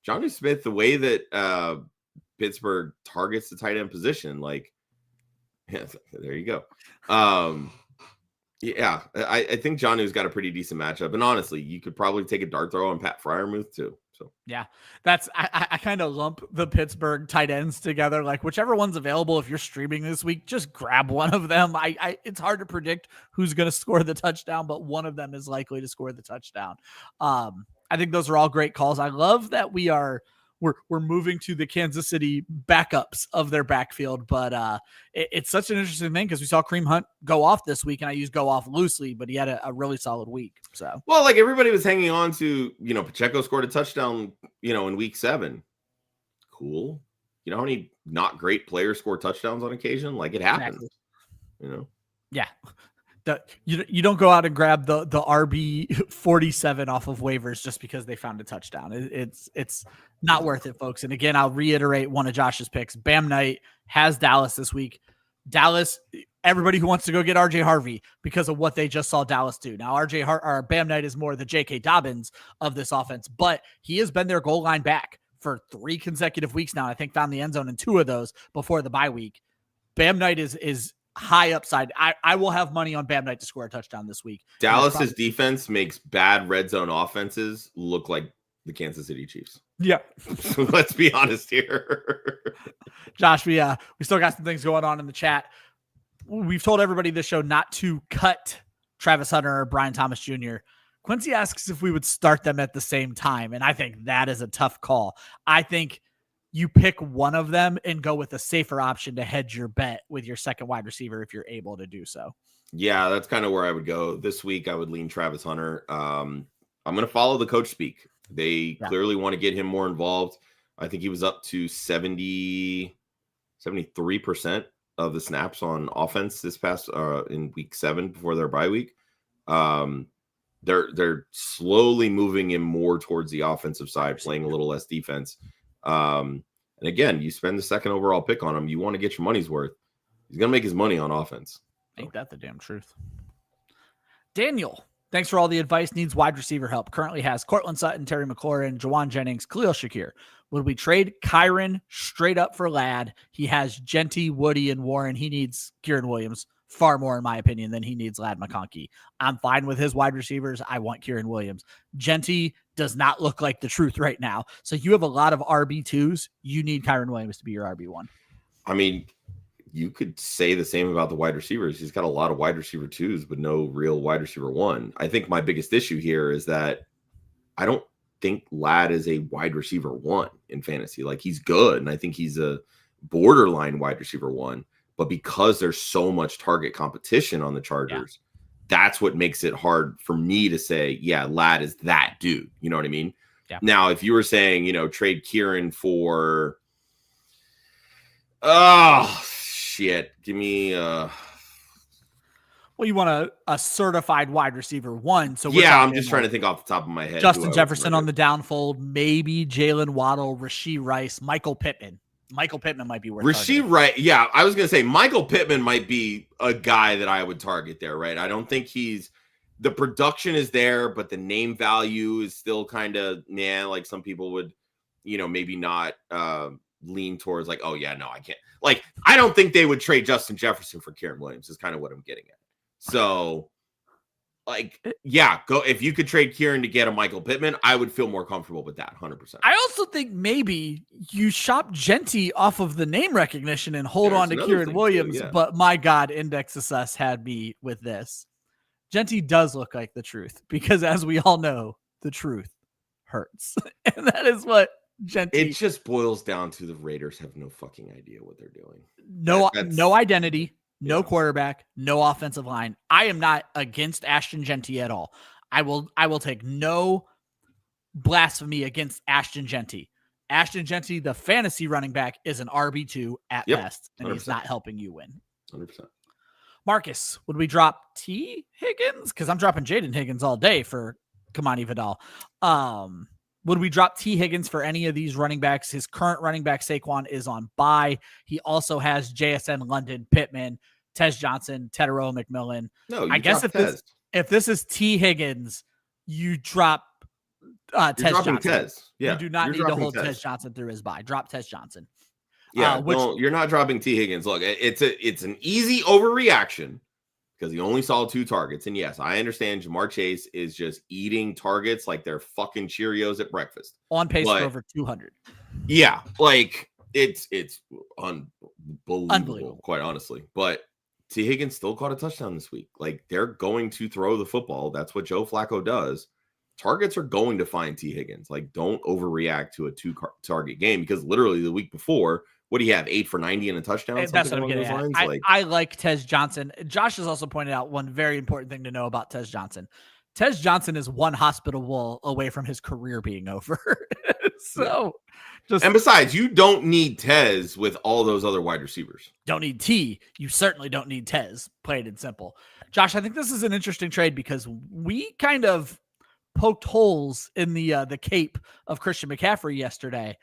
Jonnu Smith, the way that Pittsburgh targets the tight end position, like, yeah, there you go. I think Jonnu's got a pretty decent matchup. And honestly, you could probably take a dart throw on Pat Freiermuth too. So yeah, I kind of lump the Pittsburgh tight ends together. Like whichever one's available, if you're streaming this week, just grab one of them. It's hard to predict who's going to score the touchdown, but one of them is likely to score the touchdown. I think those are all great calls. I love that we're moving to the Kansas City backups of their backfield, but it's such an interesting thing because we saw Kareem Hunt go off this week, and I use go off loosely, but he had a really solid week. So, well, like everybody was hanging on to, Pacheco scored a touchdown, in week 7. Cool. You know how many not great players score touchdowns on occasion? Like it happens, Yeah. You don't go out and grab the RB 47 off of waivers just because they found a touchdown. It's not worth it, folks. And again, I'll reiterate one of Josh's picks. Bam Knight has Dallas this week. Dallas, everybody who wants to go get RJ Harvey because of what they just saw Dallas do. Now, Bam Knight is more the J.K. Dobbins of this offense, but he has been their goal line back for 3 consecutive weeks now. I think found the end zone in 2 of those before the bye week. Bam Knight is high upside. I will have money on Bam Knight to score a touchdown this week. Dallas's defense makes bad red zone offenses look like the Kansas City Chiefs. Yeah. So let's be honest here. Josh, we still got some things going on in the chat. We've told everybody this show not to cut Travis Hunter or Brian Thomas Jr. Quincy asks if we would start them at the same time, and I think that is a tough call. I think you pick one of them and go with a safer option to hedge your bet with your second wide receiver if you're able to do so. Yeah, that's kind of where I would go. This week, I would lean Travis Hunter. I'm going to follow the coach speak. They clearly want to get him more involved. I think he was up to 73% of the snaps on offense this past in week 7 before their bye week. They're slowly moving him more towards the offensive side, playing a little less defense. And again, you spend the second overall pick on him. You want to get your money's worth. He's going to make his money on offense. Ain't that the damn truth? Daniel, thanks for all the advice. Needs wide receiver help. Currently has Cortland Sutton, Terry McLaurin, Jawan Jennings, Khalil Shakir. Would we trade Kyron straight up for Ladd? He has Genty, Woody, and Warren. He needs Kieran Williams far more, in my opinion, than he needs Ladd McConkey. I'm fine with his wide receivers. I want Kieran Williams. Genty does not look like the truth right now. So you have a lot of RB2s. You need Kyron Williams to be your RB1. I mean, you could say the same about the wide receivers. He's got a lot of wide receiver 2s, but no real wide receiver 1. I think my biggest issue here is that I don't think Ladd is a wide receiver 1 in fantasy. Like, he's good, and I think he's a borderline wide receiver 1. But because there's so much target competition on the Chargers, that's what makes it hard for me to say, yeah, Ladd is that dude. You know what I mean? Yeah. Now, if you were saying, you know, trade Kieran for, oh shit, give me well, you want a certified wide receiver 1. So I'm just trying to think off the top of my head. Justin Jefferson on the downfold, maybe Jalen Waddle, Rashee Rice, Michael Pittman. Michael Pittman might be worth Rashee Rice. Yeah, I was going to say Michael Pittman might be a guy that I would target there, right? I don't think the production is there, but the name value is still kind of, like some people would, you know, maybe not lean towards like, oh yeah, no, I can't. Like, I don't think they would trade Justin Jefferson for Kieran Williams is kind of what I'm getting at. So, like, yeah, go if you could trade Kieran to get a Michael Pittman, I would feel more comfortable with that 100%. I also think maybe you shop Genty off of the name recognition and hold on to Kieran Williams. Too, yeah. But my God, Index Assess had me with this. Genty does look like the truth because, as we all know, the truth hurts. And that is what Genty. It just boils down to the Raiders have no fucking idea what they're doing. No identity. No quarterback, no offensive line. I am not against Ashton Genty at all. I will take no blasphemy against Ashton Genty. Ashton Genty, the fantasy running back, is an RB2 at best, and 100%. He's not helping you win. 100%. Marcus, would we drop T. Higgins? Because I'm dropping Jaden Higgins all day for Kamani Vidal. Would we drop T. Higgins for any of these running backs? His current running back, Saquon, is on bye. He also has JSN, London, Pittman, Tez Johnson, Tedero McMillan. No, I guess if this is T. Higgins, you drop Tez Johnson. Tez. Yeah, you do not need to hold Tez Johnson through his bye. Drop Tez Johnson. Yeah, you're not dropping T. Higgins. Look, it's an easy overreaction because he only saw 2 targets. And yes, I understand Jamar Chase is just eating targets like they're fucking Cheerios at breakfast. On pace for over 200. Yeah, like it's unbelievable, quite honestly. But T. Higgins still caught a touchdown this week. Like, they're going to throw the football. That's what Joe Flacco does. Targets are going to find T. Higgins. Like, don't overreact to a 2-target game because literally the week before, what do you have? 8 for 90 and a touchdown? That's what I'm getting at. I like Tez Johnson. Josh has also pointed out one very important thing to know about Tez Johnson. Tez Johnson is one hospital wall away from his career being over. And besides, you don't need Tez with all those other wide receivers. Don't need T. You certainly don't need Tez. Plain and simple. Josh, I think this is an interesting trade because we kind of poked holes in the cape of Christian McCaffrey yesterday.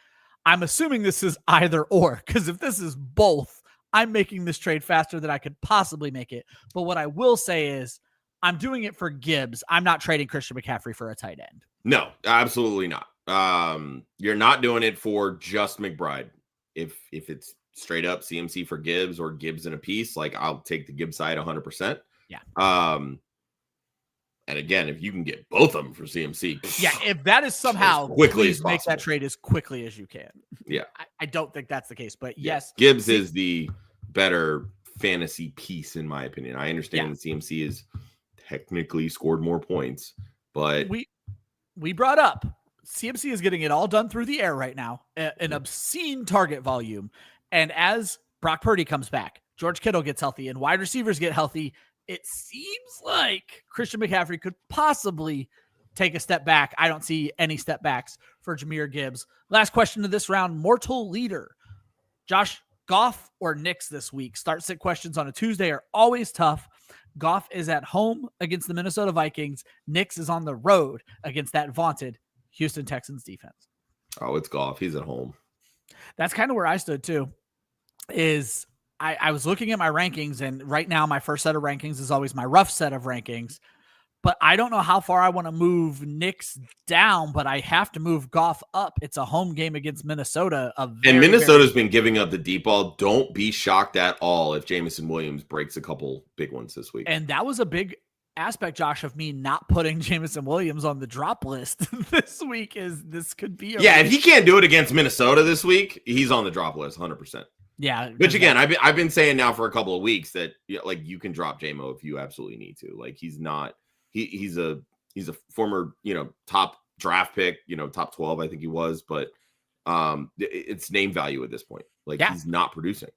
I'm assuming this is either or, because if this is both, I'm making this trade faster than I could possibly make it. But what I will say is I'm doing it for Gibbs. I'm not trading Christian McCaffrey for a tight end. No, absolutely not. You're not doing it for just McBride. If it's straight up CMC for Gibbs or Gibbs in a piece, like, I'll take the Gibbs side 100%. Yeah. And again, if you can get both of them for CMC. Yeah, if that is somehow, please make that trade as quickly as you can. Yeah. I don't think that's the case, but yes. Gibbs is the better fantasy piece, in my opinion. I understand that CMC is technically scored more points, but we brought up CMC is getting it all done through the air right now, an obscene target volume. And as Brock Purdy comes back, George Kittle gets healthy, and wide receivers get healthy, it seems like Christian McCaffrey could possibly take a step back. I don't see any step backs for Jahmyr Gibbs. Last question of this round, mortal leader. Josh, Goff or Knicks this week? Start-sit questions on a Tuesday are always tough. Goff is at home against the Minnesota Vikings. Knicks is on the road against that vaunted Houston Texans defense. Oh, it's Goff. He's at home. That's kind of where I stood too. I was looking at my rankings, and right now my first set of rankings is always my rough set of rankings. but I don't know how far I want to move Knicks down, but I have to move Goff up. It's a home game against Minnesota. And Minnesota's been giving up the deep ball. Don't be shocked at all if Jameson Williams breaks a couple big ones this week. And that was a big aspect, Josh, of me not putting Jameson Williams on the drop list this week. This could be if he can't do it against Minnesota this week, he's on the drop list 100%. Yeah. Which again, I've been saying now for a couple of weeks that like you can drop JMO if you absolutely need to. Like he's not he's a former, top draft pick, top 12 I think he was, but it's name value at this point. Like he's not producing.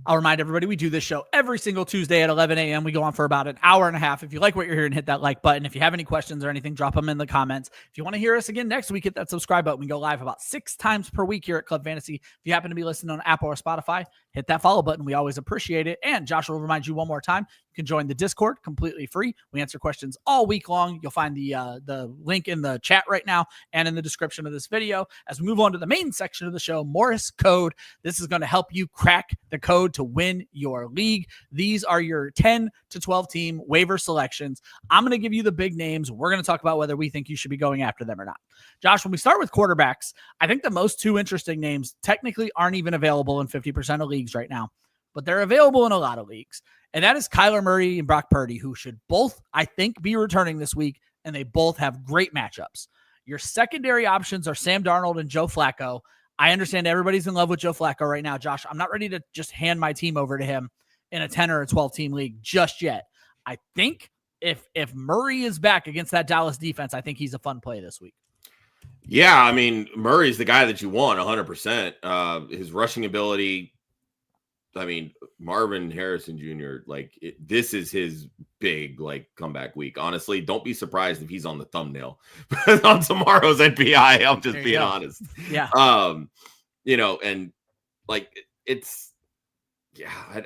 I'll remind everybody, we do this show every single Tuesday at 11 a.m. We go on for about an hour and a half. If you like what you're hearing, hit that like button. If you have any questions or anything, drop them in the comments. If you want to hear us again next week, hit that subscribe button. We go live about 6 times per week here at Club Fantasy. If you happen to be listening on Apple or Spotify, hit that follow button. We always appreciate it. And Josh will remind you one more time, you can join the Discord completely free. We answer questions all week long. You'll find the link in the chat right now and in the description of this video. As we move on to the main section of the show, Morris Code. This is going to help you crack the code to win your league. These are your 10 to 12 team waiver selections. I'm going to give you the big names. We're going to talk about whether we think you should be going after them or not. Josh, when we start with quarterbacks, I think the most 2 interesting names technically aren't even available in 50% of leagues right now, but they're available in a lot of leagues. And that is Kyler Murray and Brock Purdy, who should both, I think, be returning this week, and they both have great matchups. Your secondary options are Sam Darnold and Joe Flacco. I understand everybody's in love with Joe Flacco right now, Josh. I'm not ready to just hand my team over to him in a 10 or a 12 team league just yet. I think if Murray is back against that Dallas defense, I think he's a fun play this week. Yeah, I mean, Murray's the guy that you want 100%. His rushing ability, I mean, Marvin Harrison Jr., this is his big, comeback week. Honestly, don't be surprised if he's on the thumbnail on tomorrow's NPI. I'm just being honest. Yeah. And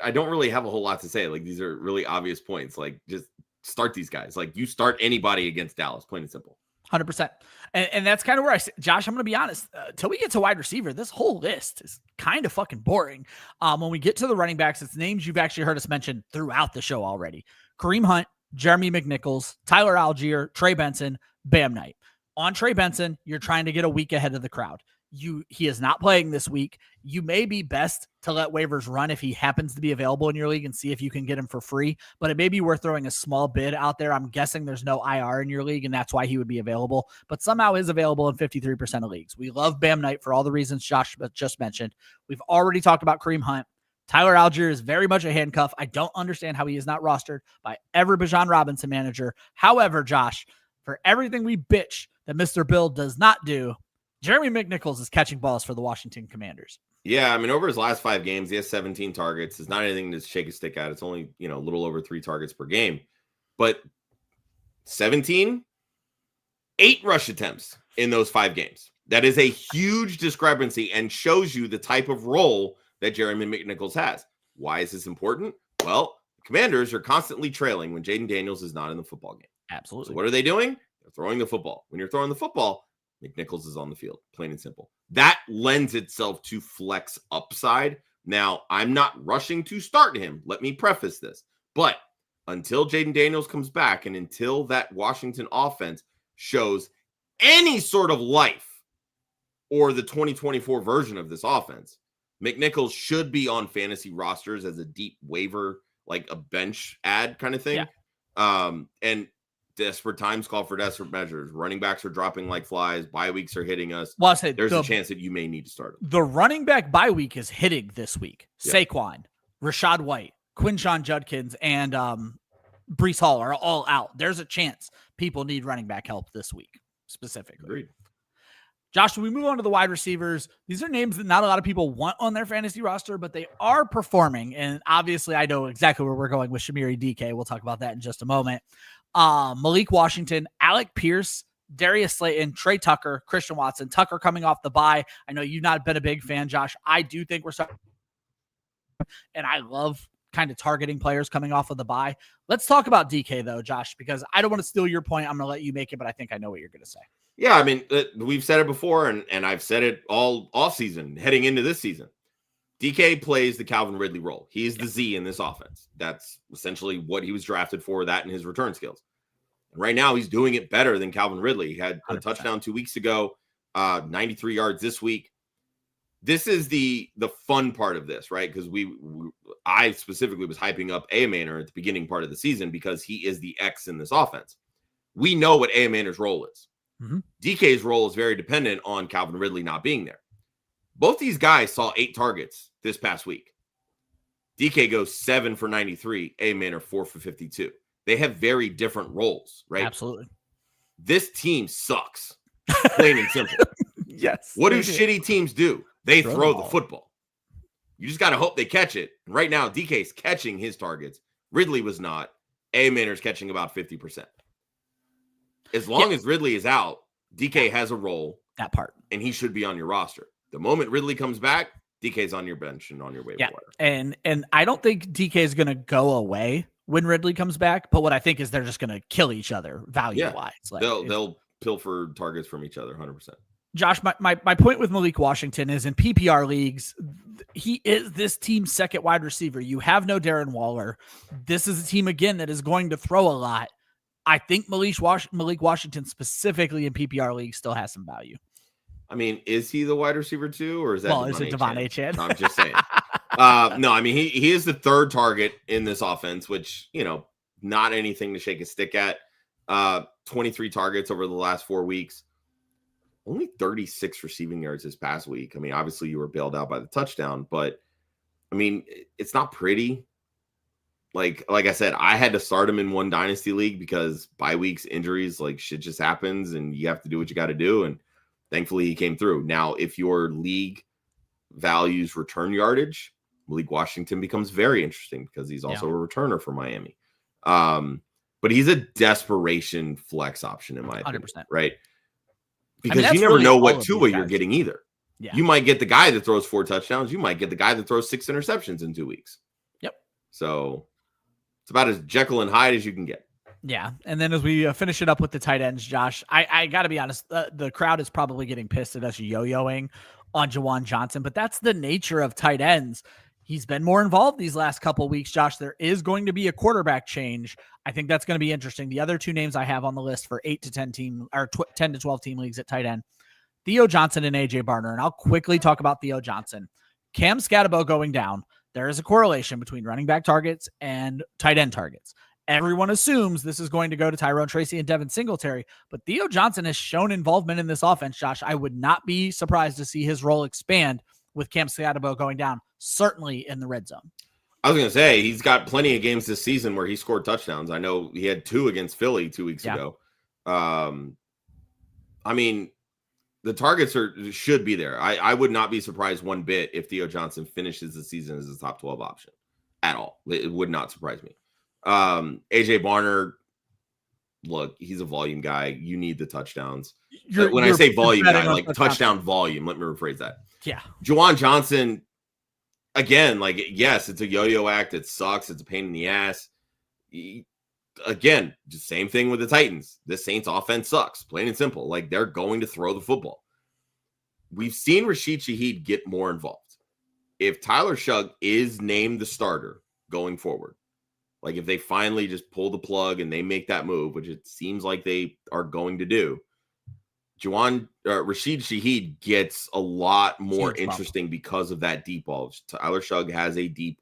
I don't really have a whole lot to say. These are really obvious points. Just start these guys. You start anybody against Dallas, plain and simple. 100%. And that's kind of where Josh, I'm going to be honest, till we get to wide receiver, this whole list is kind of fucking boring. When we get to the running backs, it's names you've actually heard us mention throughout the show already. Kareem Hunt, Jeremy McNichols, Tyler Algier, Trey Benson, Bam Knight. On Trey Benson, you're trying to get a week ahead of the crowd. He is not playing this week. You may be best to let waivers run if he happens to be available in your league and see if you can get him for free, but it may be worth throwing a small bid out there. I'm guessing there's no IR in your league, and that's why he would be available, but somehow is available in 53% of leagues. We love Bam Knight for all the reasons Josh just mentioned. We've already talked about Kareem Hunt. Tyler Algier is very much a handcuff. I don't understand how he is not rostered by every Bijan Robinson manager. However, Josh, for everything we bitch that Mr. Bill does not do, Jeremy McNichols is catching balls for the Washington Commanders. Yeah, I mean, over his last 5 games, he has 17 targets. It's not anything to shake a stick at. It's only, a little over 3 targets per game. But 17, 8 rush attempts in those 5 games. That is a huge discrepancy and shows you the type of role that Jeremy McNichols has. Why is this important? Well, the Commanders are constantly trailing when Jaden Daniels is not in the football game. Absolutely. So what are they doing? They're throwing the football. When you're throwing the football, McNichols is on the field, plain and simple. That lends itself to flex upside. Now, I'm not rushing to start him. Let me preface this. But until Jaden Daniels comes back and until that Washington offense shows any sort of life or the 2024 version of this offense, McNichols should be on fantasy rosters as a deep waiver, like a bench ad kind of thing. Yeah. And desperate times call for desperate measures. Running backs are dropping like flies. Bye weeks are hitting us. Well, there's a chance that you may need to start him. The running back bye week is hitting this week. Yep. Saquon, Rashad White, Quinshon Judkins, and Breece Hall are all out. There's a chance people need running back help this week specifically. Agreed. Josh, when we move on to the wide receivers, these are names that not a lot of people want on their fantasy roster, but they are performing. And obviously, I know exactly where we're going with Shamiri DK. We'll talk about that in just a moment. Malik Washington, Alec Pierce, Darius Slayton, Trey Tucker, Christian Watson. Tucker coming off the bye. I know you've not been a big fan, Josh. I do think we're starting, and I love kind of targeting players coming off of the bye. Let's talk about DK, though, Josh, because I don't want to steal your point. I'm going to let you make it, but I think I know what you're going to say. Yeah, I mean, we've said it before, and I've said it all off season, heading into this season. DK plays the Calvin Ridley role. He is the Z in this offense. That's essentially what he was drafted for, that and his return skills. Right now, he's doing it better than Calvin Ridley. He had a 100%. touchdown 2 weeks ago, 93 yards this week. This is the fun part of this, right? Because I specifically was hyping up Manor at the beginning part of the season because he is the X in this offense. We know what Manor's role is. Mm-hmm. DK's role is very dependent on Calvin Ridley not being there. Both these guys saw 8 targets this past week. DK goes 7 for 93, Manor 4 for 52. They have very different roles, right? Absolutely. This team sucks, plain and simple. Yes. What do shitty teams do? They throw the football. You just got to hope they catch it. And right now, DK's catching his targets. Ridley was not. Manor's catching about 50%. As long as Ridley is out, DK has a role. That part. And he should be on your roster. The moment Ridley comes back, DK's on your bench and on your waiver wire. And I don't think DK is going to go away when Ridley comes back, but what I think is they're just going to kill each other value-wise. Like, they'll pilfer targets from each other 100%. Josh, my point with Malik Washington is in PPR leagues, he is this team's second wide receiver. You have no Darren Waller. This is a team, again, that is going to throw a lot. I think Malik Washington specifically in PPR leagues still has some value. I mean, is he the wide receiver too, or is that is it Devon Achane? I'm just saying. No, I mean, he is the third target in this offense, which, not anything to shake a stick at. 23 targets over the last 4 weeks. Only 36 receiving yards this past week. I mean, obviously you were bailed out by the touchdown, but I mean, it's not pretty. Like I said, I had to start him in one dynasty league because bye weeks, injuries, like shit just happens and you have to do what you got to do. And thankfully he came through. Now, if your league values return yardage, Malik Washington becomes very interesting because he's also a returner for Miami. But he's a desperation flex option in my opinion, 100%. Right? Because you never know what Tua you're getting either. Yeah. You might get the guy that throws 4 touchdowns. You might get the guy that throws 6 interceptions in 2 weeks. Yep. So it's about as Jekyll and Hyde as you can get. Yeah. And then as we finish it up with the tight ends, Josh, I got to be honest, the crowd is probably getting pissed at us yo-yoing on Juwan Johnson, but that's the nature of tight ends. He's been more involved these last couple of weeks, Josh. There is going to be a quarterback change. I think that's going to be interesting. The other 2 names I have on the list for 8 to 10 team or 10 to 12 team leagues at tight end, Theo Johnson and AJ Barner. And I'll quickly talk about Theo Johnson. Cam Scatabo going down. There is a correlation between running back targets and tight end targets. Everyone assumes this is going to go to Tyrone Tracy and Devin Singletary, but Theo Johnson has shown involvement in this offense, Josh. I would not be surprised to see his role expand with Cam Scatabo going down, certainly in the red zone. I was going to say, he's got plenty of games this season where he scored touchdowns. I know he had 2 against Philly 2 weeks ago. I mean, the targets should be there. I would not be surprised one bit if Theo Johnson finishes the season as a top 12 option at all. It would not surprise me. AJ Barner, look, he's a volume guy. You need the touchdowns. When I say volume guy, like touchdown volume, let me rephrase that. Yeah. Juwan Johnson, again, like, yes, it's a yo-yo act. It sucks. It's a pain in the ass. Again, just same thing with the Titans. The Saints offense sucks, plain and simple. Like, they're going to throw the football. We've seen Rashid Shaheed get more involved. If Tyler Shugg is named the starter going forward, like if they finally just pull the plug and they make that move, which it seems like they are going to do, Rashid Shaheed gets a lot more interesting because of that deep ball. Tyler Shugg has he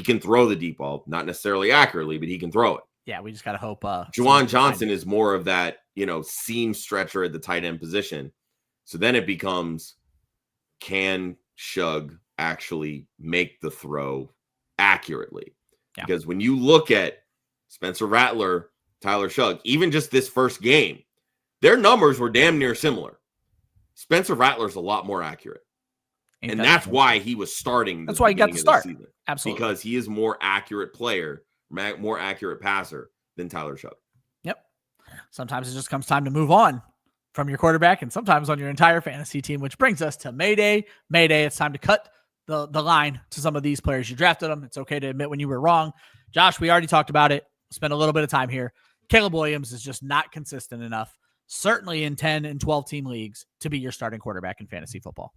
can throw the deep ball, not necessarily accurately, but he can throw it. Yeah, we just got to hope. Juwan Johnson is more of that, seam stretcher at the tight end position. So then it becomes, can Shugg actually make the throw accurately? Yeah. Because when you look at Spencer Rattler, Tyler Shugg, even just this first game, their numbers were damn near similar. Spencer Rattler's a lot more accurate. And that's why he was starting. That's why he got to start. Absolutely. Because he is more accurate player, more accurate passer than Tyler Shugg. Yep. Sometimes it just comes time to move on from your quarterback and sometimes on your entire fantasy team, which brings us to Mayday. Mayday, it's time to cut the line to some of these players. You drafted them. It's okay to admit when you were wrong. Josh, we already talked about it. Spent a little bit of time here. Caleb Williams is just not consistent enough, certainly in 10 and 12 team leagues, to be your starting quarterback in fantasy football.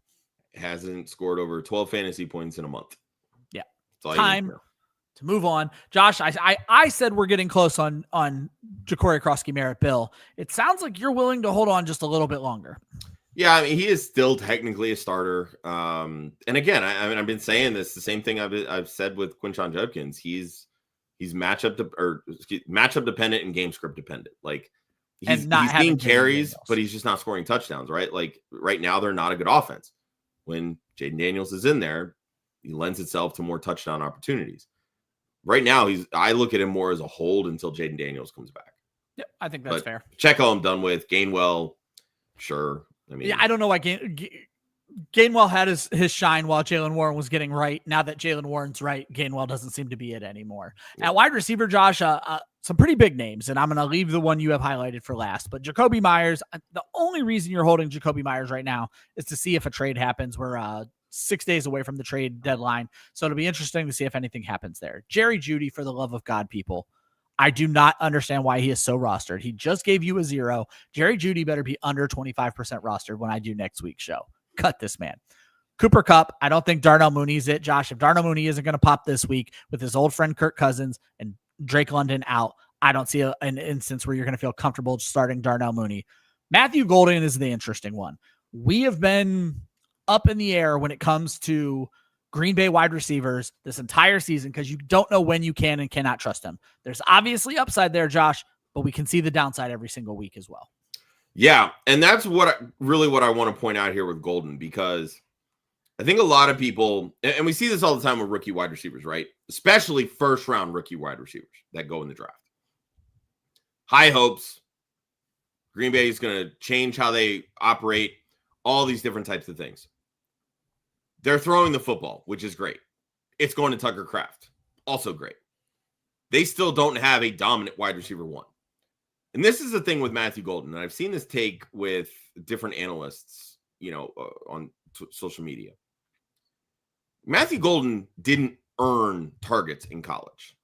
Hasn't scored over 12 fantasy points in a month. Yeah. Time To move on, Josh, I said we're getting close on Ja'Cory Krosky-Merritt. Bill, it sounds like you're willing to hold on just a little bit longer. Yeah, I mean, he is still technically a starter. And again, I've been saying this, the same thing I've said with Quinshon Judkins. He's matchup dependent and game script dependent. Like he's getting carries, but he's just not scoring touchdowns, right? Like right now, they're not a good offense. When Jaden Daniels is in there, he lends itself to more touchdown opportunities. Right now, I look at him more as a hold until Jaden Daniels comes back. Yeah, I think that's fair. Checo, I'm done with. Gainwell, sure. I mean, yeah, I don't know why Gainwell had his shine while Jaylen Warren was getting right. Now that Jaylen Warren's right, Gainwell doesn't seem to be it anymore. Yeah. At wide receiver, Josh, some pretty big names, and I'm going to leave the one you have highlighted for last. But Jacoby Myers, the only reason you're holding Jacoby Myers right now is to see if a trade happens. We're 6 days away from the trade deadline, so it'll be interesting to see if anything happens there. Jerry Jeudy, for the love of God, people. I do not understand why he is so rostered. He just gave you a 0. Jerry Jeudy better be under 25% rostered when I do next week's show. Cut this man. Cooper Kupp, I don't think Darnell Mooney's it, Josh. If Darnell Mooney isn't going to pop this week with his old friend Kirk Cousins and Drake London out, I don't see an instance where you're going to feel comfortable starting Darnell Mooney. Matthew Golden is the interesting one. We have been up in the air when it comes to Green Bay wide receivers this entire season because you don't know when you can and cannot trust them. There's obviously upside there, Josh, but we can see the downside every single week as well. Yeah, and that's what I want to point out here with Golden, because I think a lot of people, and we see this all the time with rookie wide receivers, right? Especially first-round rookie wide receivers that go in the draft. High hopes. Green Bay is going to change how they operate, all these different types of things. They're throwing the football, which is great. It's going to Tucker Kraft. Also great. They still don't have a dominant wide receiver one. And this is the thing with Matthew Golden. And I've seen this take with different analysts, on social media. Matthew Golden didn't earn targets in college.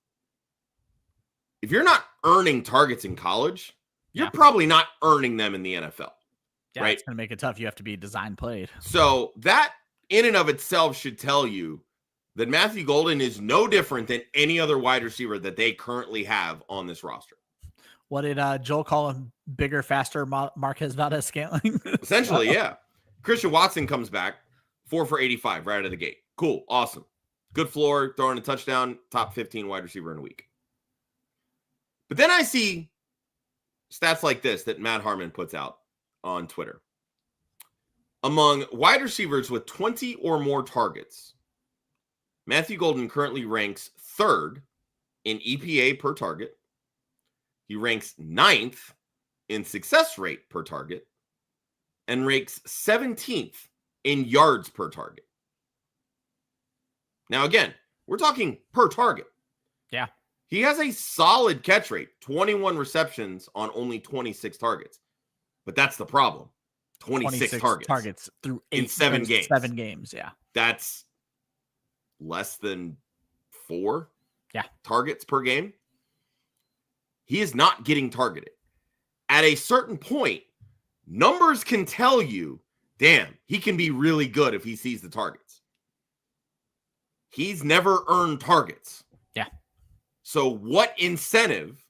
If you're not earning targets in college, you're probably not earning them in the NFL. Yeah, right? It's going to make it tough. You have to be design played. So that in and of itself should tell you that Matthew Golden is no different than any other wide receiver that they currently have on this roster. What did Joel call him? Bigger, faster Marquez Valdez-Scantling? Essentially, yeah. Christian Watson comes back, 4 for 85 right out of the gate. Cool. Awesome. Good floor, throwing a touchdown, top 15 wide receiver in a week. But then I see stats like this that Matt Harmon puts out on Twitter. Among wide receivers with 20 or more targets, Matthew Golden currently ranks 3rd in EPA per target. He ranks 9th in success rate per target and ranks 17th in yards per target. Now, again, we're talking per target. Yeah. He has a solid catch rate, 21 receptions on only 26 targets. But that's the problem. 26 targets through in 7 games. 7 games, yeah. That's less than 4 targets per game. He is not getting targeted. At a certain point, numbers can tell you, damn, he can be really good if he sees the targets. He's never earned targets. Yeah. So what incentive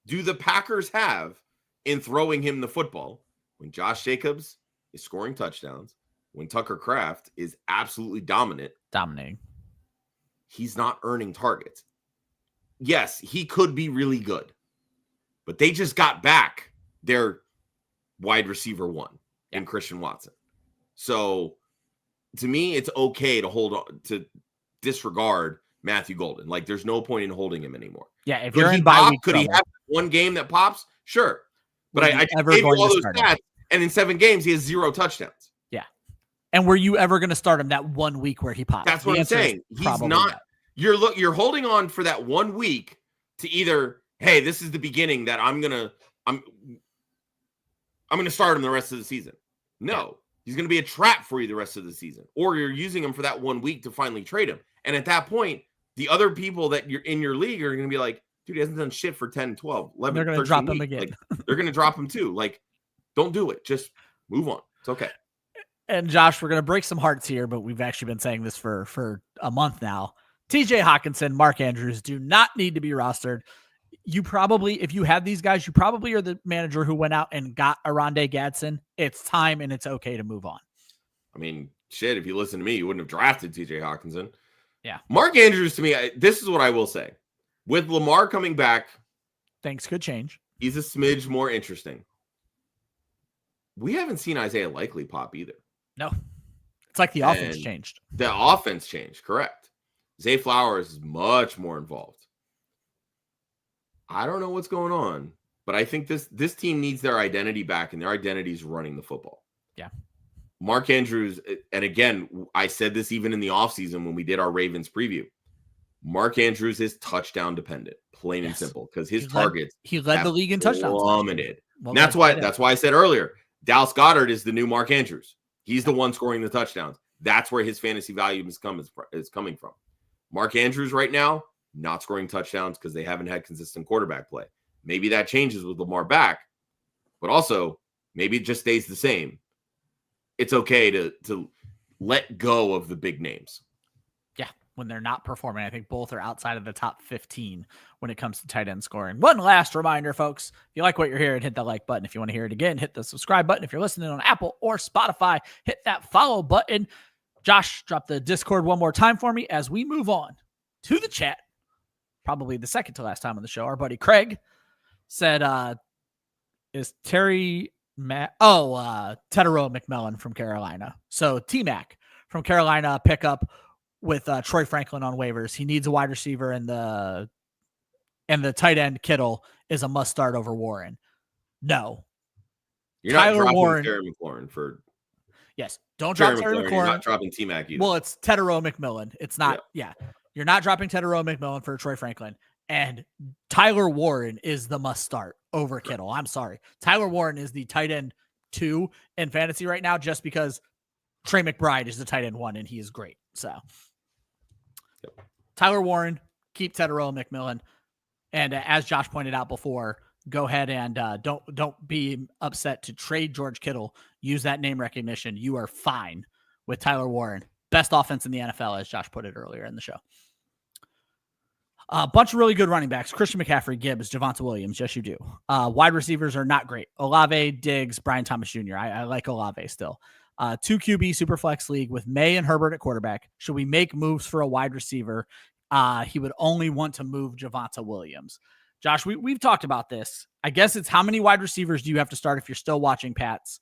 do the Packers have in throwing him the football when Josh Jacobs is scoring touchdowns, when Tucker Kraft is absolutely dominating? He's not earning targets. Yes, he could be really good, but they just got back their wide receiver one in Christian Watson. So to me, it's okay to hold on, to disregard Matthew Golden. Like, there's no point in holding him anymore. Yeah, if you're in bye week, could he have one game that pops? Sure. But I gave you all those stats, and in 7 games, he has 0 touchdowns. Yeah. And were you ever going to start him that 1 week where he popped? That's what I'm saying. He's not. You're holding on for that 1 week to either, hey, this is the beginning that I'm gonna start him the rest of the season. No, he's gonna be a trap for you the rest of the season, or you're using him for that 1 week to finally trade him. And at that point, the other people that you're in your league are gonna be like, dude, he hasn't done shit for 10, 12, 11, they're gonna drop him again. Like, they're gonna drop him too. Like, don't do it. Just move on. It's okay. And Josh, we're gonna break some hearts here, but we've actually been saying this for a month now. TJ Hawkinson, Mark Andrews do not need to be rostered. You probably, if you have these guys, you probably are the manager who went out and got Arondé Gadsden. It's time and it's okay to move on. I mean, shit, if you listen to me, you wouldn't have drafted TJ Hawkinson. Yeah. Mark Andrews, to me, this is what I will say. With Lamar coming back, things could change. He's a smidge more interesting. We haven't seen Isaiah Likely pop either. No. It's like the offense changed. The offense changed, correct. Zay Flowers is much more involved. I don't know what's going on, but I think this team needs their identity back, and their identity is running the football. Yeah. Mark Andrews, and again, I said this even in the offseason when we did our Ravens preview. Mark Andrews is touchdown dependent, plain and simple, because his targets he led the league in touchdowns. Plummeted. Well, that's why I said earlier, Dallas Goedert is the new Mark Andrews. He's the one scoring the touchdowns. That's where his fantasy value is coming from. Mark Andrews right now, not scoring touchdowns because they haven't had consistent quarterback play. Maybe that changes with Lamar back, but also maybe it just stays the same. It's okay to let go of the big names. Yeah, when they're not performing. I think both are outside of the top 15 when it comes to tight end scoring. One last reminder, folks. If you like what you're hearing, hit that like button. If you want to hear it again, hit the subscribe button. If you're listening on Apple or Spotify, hit that follow button. Josh, drop the Discord one more time for me as we move on to the chat. Probably the second to last time on the show. Our buddy Craig said, is Tyrone McMillan from Carolina. So T-Mac from Carolina pickup with Troy Franklin on waivers. He needs a wide receiver, and the tight end Kittle is a must start over Warren. No. You're not dropping Terry McLaurin for... Yes. Don't drop Terry McLaurin. You're not dropping T-Mac either. Well, it's Tyrone McMillan. It's not... Yeah. You're not dropping Tyrone McMillan for Troy Franklin. And Tyler Warren is the must start over Kittle. I'm sorry. Tyler Warren is the tight end 2 in fantasy right now just because Trey McBride is the tight end 1 and he is great. So Tyler Warren, keep Tyrone McMillan. And as Josh pointed out before, go ahead and don't be upset to trade George Kittle. Use that name recognition. You are fine with Tyler Warren. Best offense in the NFL, as Josh put it earlier in the show. A bunch of really good running backs. Christian McCaffrey, Gibbs, Javonte Williams. Yes, you do. Wide receivers are not great. Olave, Diggs, Brian Thomas Jr. I like Olave still. 2 QB Superflex league with May and Herbert at quarterback. Should we make moves for a wide receiver? He would only want to move Javonte Williams. Josh, we've talked about this. I guess it's how many wide receivers do you have to start if you're still watching Pats?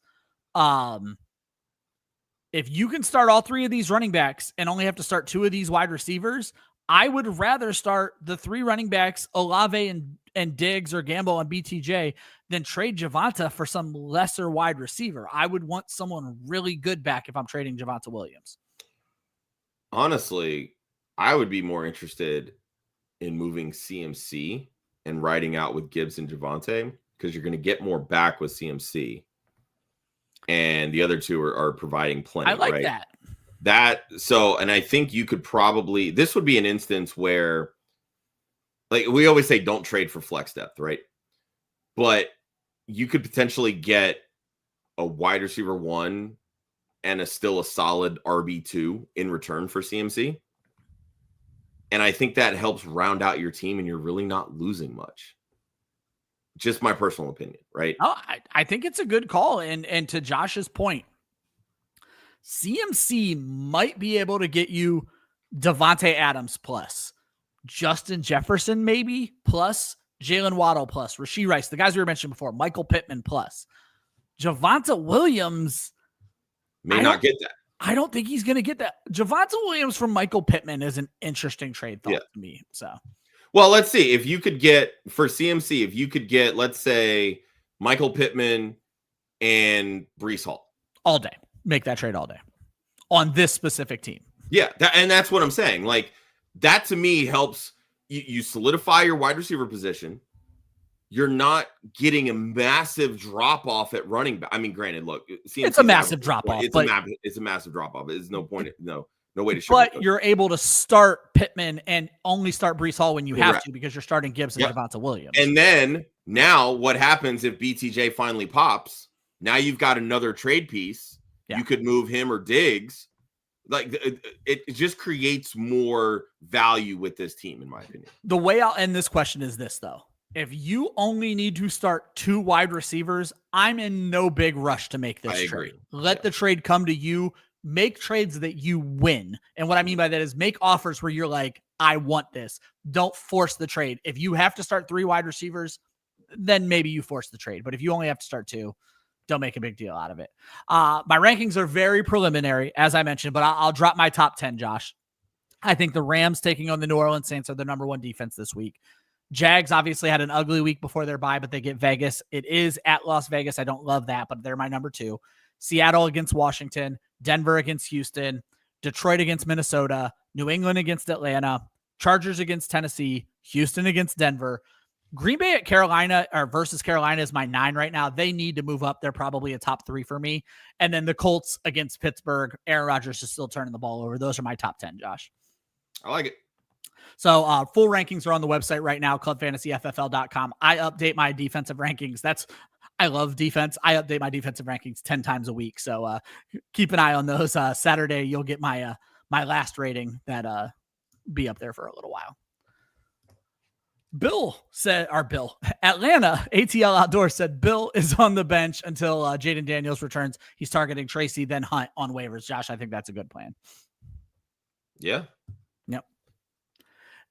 If you can start all 3 of these running backs and only have to start 2 of these wide receivers, I would rather start the 3 running backs, Olave and Diggs or Gamble on BTJ, than trade Javonte for some lesser wide receiver. I would want someone really good back if I'm trading Javonte Williams. Honestly, I would be more interested in moving CMC and riding out with Gibbs and Javonte because you're going to get more back with CMC. And the other 2 are providing plenty. I like right? that. And I think you could probably, this would be an instance where, like we always say, don't trade for flex depth, right? But you could potentially get a wide receiver 1 and still a solid RB2 in return for CMC. And I think that helps round out your team and you're really not losing much. Just my personal opinion, right? Oh, I think it's a good call. And to Josh's point, CMC might be able to get you Devontae Adams plus, Justin Jefferson maybe plus, Jalen Waddle plus, Rashee Rice, the guys we were mentioning before, Michael Pittman plus. Javonte Williams may not get that. I don't think he's going to get that. Javonte Williams from Michael Pittman is an interesting trade thought to me. So, well, let's see if you could get for CMC, if you could get, let's say, Michael Pittman and Breece Hall all day. Make that trade all day on this specific team. Yeah. And that's what I'm saying. Like that to me helps you solidify your wide receiver position. You're not getting a massive drop off at running back. I mean, granted, look, it's a massive drop off. It's a massive drop off. There's no point. No way to. But you're able to start Pittman and only start Breece Hall when you have to because you're starting Gibbs and Javonte Williams. And then now, what happens if BTJ finally pops? Now you've got another trade piece. Yeah. You could move him or Diggs. Like it just creates more value with this team, in my opinion. The way I'll end this question is this, though. If you only need to start 2 wide receivers, I'm in no big rush to make this trade. Let the trade come to you. Make trades that you win. And what I mean by that is make offers where you're like, I want this. Don't force the trade. If you have to start 3 wide receivers, then maybe you force the trade. But if you only have to start 2, don't make a big deal out of it. My rankings are very preliminary, as I mentioned, but I'll drop my top 10, Josh. I think the Rams taking on the New Orleans Saints are the number 1 defense this week. Jags obviously had an ugly week before their bye, but they get Vegas. It is at Las Vegas. I don't love that, but they're my number 2. Seattle against Washington, Denver against Houston, Detroit against Minnesota, New England against Atlanta, Chargers against Tennessee, Houston against Denver. Green Bay at Carolina or versus Carolina is my 9 right now. They need to move up. They're probably a top 3 for me. And then the Colts against Pittsburgh. Aaron Rodgers is still turning the ball over. Those are my top 10, Josh. I like it. So full rankings are on the website right now, clubfantasyffl.com. I update my defensive rankings. I love defense. I update my defensive rankings 10 times a week. So keep an eye on those. Saturday, you'll get my my last rating that be up there for a little while. Atlanta ATL Outdoors said Bill is on the bench until Jaden Daniels returns. He's targeting Tracy, then Hunt on waivers. Josh, I think that's a good plan. Yeah. Yep.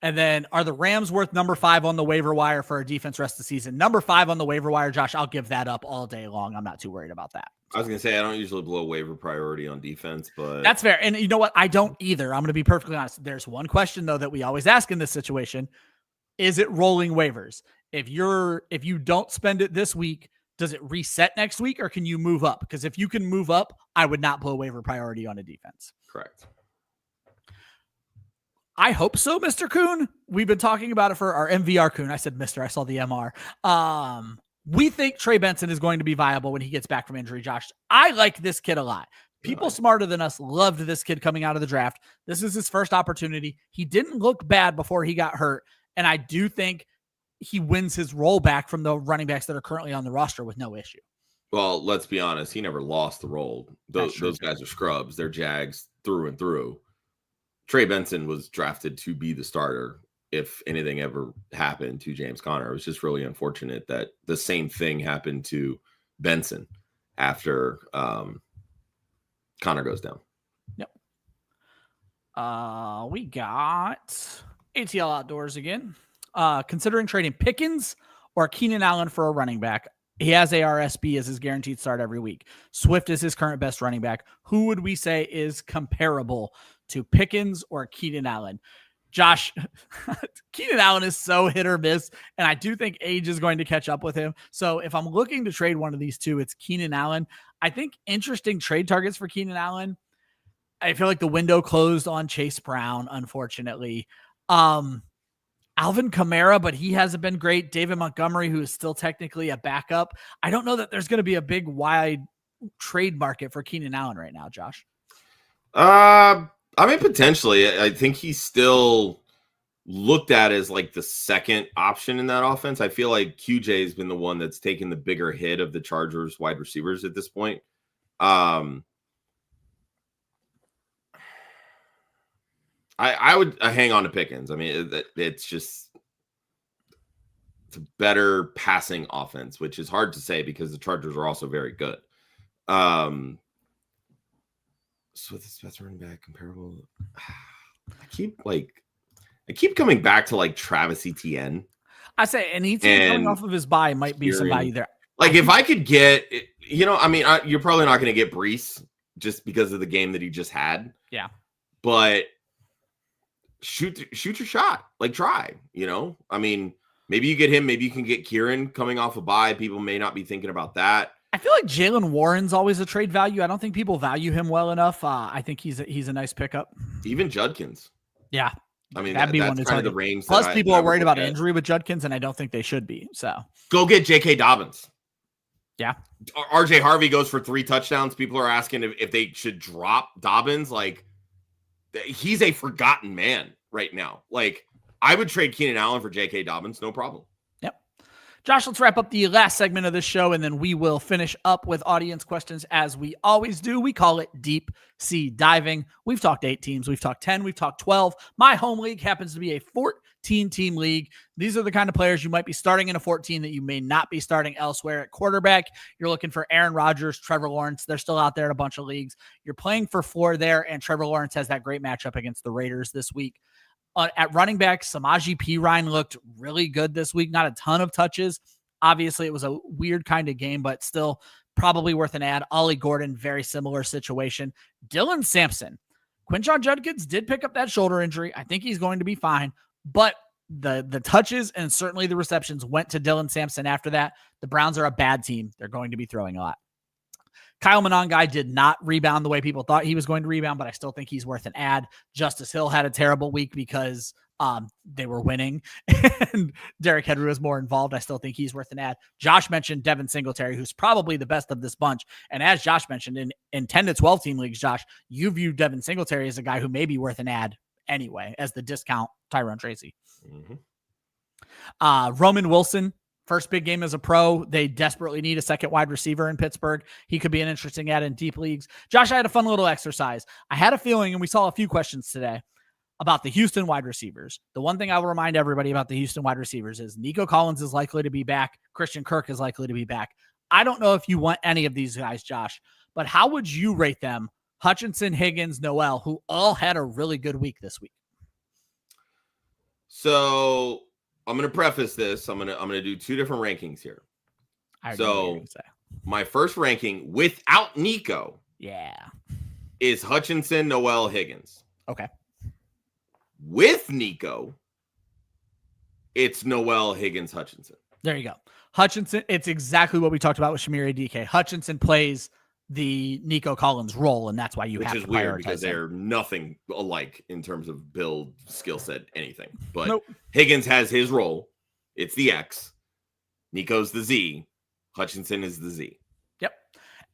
And then are the Rams worth number 5 on the waiver wire for a defense rest of the season? Number 5 on the waiver wire, Josh, I'll give that up all day long. I'm not too worried about that. I was going to say, I don't usually blow waiver priority on defense, but that's fair. And you know what? I don't either. I'm going to be perfectly honest. There's one question though that we always ask in this situation. Is it rolling waivers? If you don't spend it this week, does it reset next week or can you move up? Because if you can move up, I would not blow waiver priority on a defense. Correct. I hope so, Mr. Kuhn. We've been talking about it for our MVR Kuhn. I said, Mr. I saw the MR. We think Trey Benson is going to be viable when he gets back from injury, Josh. I like this kid a lot. People smarter than us loved this kid coming out of the draft. This is his first opportunity. He didn't look bad before he got hurt. And I do think he wins his role back from the running backs that are currently on the roster with no issue. Well, let's be honest. He never lost the role. Those guys are scrubs. They're Jags through and through. Trey Benson was drafted to be the starter if anything ever happened to James Conner. It was just really unfortunate that the same thing happened to Benson after Conner goes down. Yep. We got ATL Outdoors again. Considering trading Pickens or Keenan Allen for a running back. He has ARSB as his guaranteed start every week. Swift is his current best running back. Who would we say is comparable to Pickens or Keenan Allen? Josh, Keenan Allen is so hit or miss, and I do think age is going to catch up with him. So if I'm looking to trade one of these two, it's Keenan Allen. I think interesting trade targets for Keenan Allen. I feel like the window closed on Chase Brown, unfortunately. Alvin Kamara, but he hasn't been great. David Montgomery, who is still technically a backup. I don't know that there's going to be a big wide trade market for Keenan Allen right now, Josh. I mean, potentially. I think he's still looked at as like the second option in that offense. I feel like QJ has been the one that's taken the bigger hit of the Chargers wide receivers at this point. I would hang on to Pickens. I mean, it's a better passing offense, which is hard to say because the Chargers are also very good. So this best running back comparable. I keep coming back to like Travis Etienne. I say, and Etienne coming off of his bye might be some value there. Like if I could get, I mean, you're probably not going to get Brees just because of the game that he just had. Yeah, but shoot your shot. Like try. I mean, maybe you get him. Maybe you can get Kieran coming off a bye. People may not be thinking about that. I feel like Jalen Warren's always a trade value. I don't think people value him well enough. I think he's a nice pickup. Even Judkins. Yeah. I mean, that'd be that's one kind of the range. Plus, people are worried about injury with Judkins, and I don't think they should be. So go get J.K. Dobbins. Yeah. R.J. Harvey goes for 3 touchdowns. People are asking if they should drop Dobbins. Like, he's a forgotten man right now. Like, I would trade Keenan Allen for J.K. Dobbins, no problem. Yep. Josh, let's wrap up the last segment of this show, and then we will finish up with audience questions as we always do. We call it Deep Sea Diving. We've talked 8 teams. We've talked 10. We've talked 12. My home league happens to be a 14-team league. These are the kind of players you might be starting in a 14 that you may not be starting elsewhere. At quarterback, you're looking for Aaron Rodgers, Trevor Lawrence. They're still out there in a bunch of leagues. You're playing for floor there, and Trevor Lawrence has that great matchup against the Raiders this week. At running back, Samaje Perine looked really good this week. Not a ton of touches. Obviously, it was a weird kind of game, but still probably worth an ad. Ollie Gordon, very similar situation. Dylan Sampson. Quinshon Judkins did pick up that shoulder injury. I think he's going to be fine, but the touches and certainly the receptions went to Dylan Sampson after that. The Browns are a bad team. They're going to be throwing a lot. Kyle Monangai did not rebound the way people thought he was going to rebound, but I still think he's worth an ad. Justice Hill had a terrible week because they were winning and Derrick Henry was more involved. I still think he's worth an ad. Josh mentioned Devin Singletary, who's probably the best of this bunch. And as Josh mentioned, in 10 to 12 team leagues, Josh, you view Devin Singletary as a guy who may be worth an ad anyway, as the discount Tyrone Tracy. Roman Wilson, first big game as a pro. They desperately need a second wide receiver in Pittsburgh. He could be an interesting ad in deep leagues. Josh, I had a fun little exercise. I had a feeling, and we saw a few questions today about the Houston wide receivers. The one thing I will remind everybody about the Houston wide receivers is Nico Collins is likely to be back. Christian Kirk is likely to be back. I don't know if you want any of these guys, Josh, but how would you rate them? Hutchinson, Higgins, Noel, who all had a really good week this week. So I'm going to preface this. I'm going to do 2 different rankings here. So my first ranking without Nico, is Hutchinson, Noel, Higgins. Okay. With Nico, it's Noel, Higgins, Hutchinson. There you go. Hutchinson, it's exactly what we talked about with Shamir DK. Hutchinson plays the Nico Collins role, and that's why you have to prioritize. Which is weird because they're nothing alike in terms of build, skill set, anything. But Higgins has his role. It's the X. Nico's the Z. Hutchinson is the Z. Yep.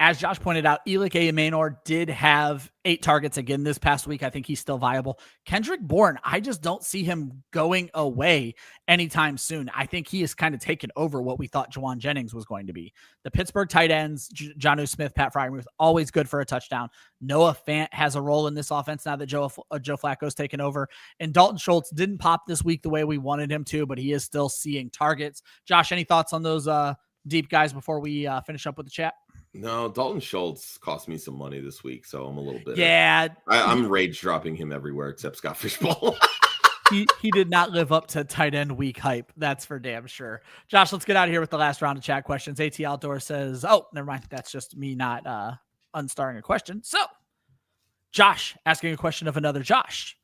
As Josh pointed out, Elik Maynor did have 8 targets again this past week. I think he's still viable. Kendrick Bourne, I just don't see him going away anytime soon. I think he has kind of taken over what we thought Juwan Jennings was going to be. The Pittsburgh tight ends, Jonnu Smith, Pat Freiermuth, always good for a touchdown. Noah Fant has a role in this offense now that Joe Flacco's taken over. And Dalton Schultz didn't pop this week the way we wanted him to, but he is still seeing targets. Josh, any thoughts on those deep guys before we finish up with the chat? No, Dalton Schultz cost me some money this week, so I'm a little bit. Yeah. I'm rage dropping him everywhere except Scott Fishbowl. he did not live up to tight end week hype. That's for damn sure. Josh, let's get out of here with the last round of chat questions. AT Outdoor says, oh, never mind. That's just me not unstarring a question. So, Josh asking a question of another Josh.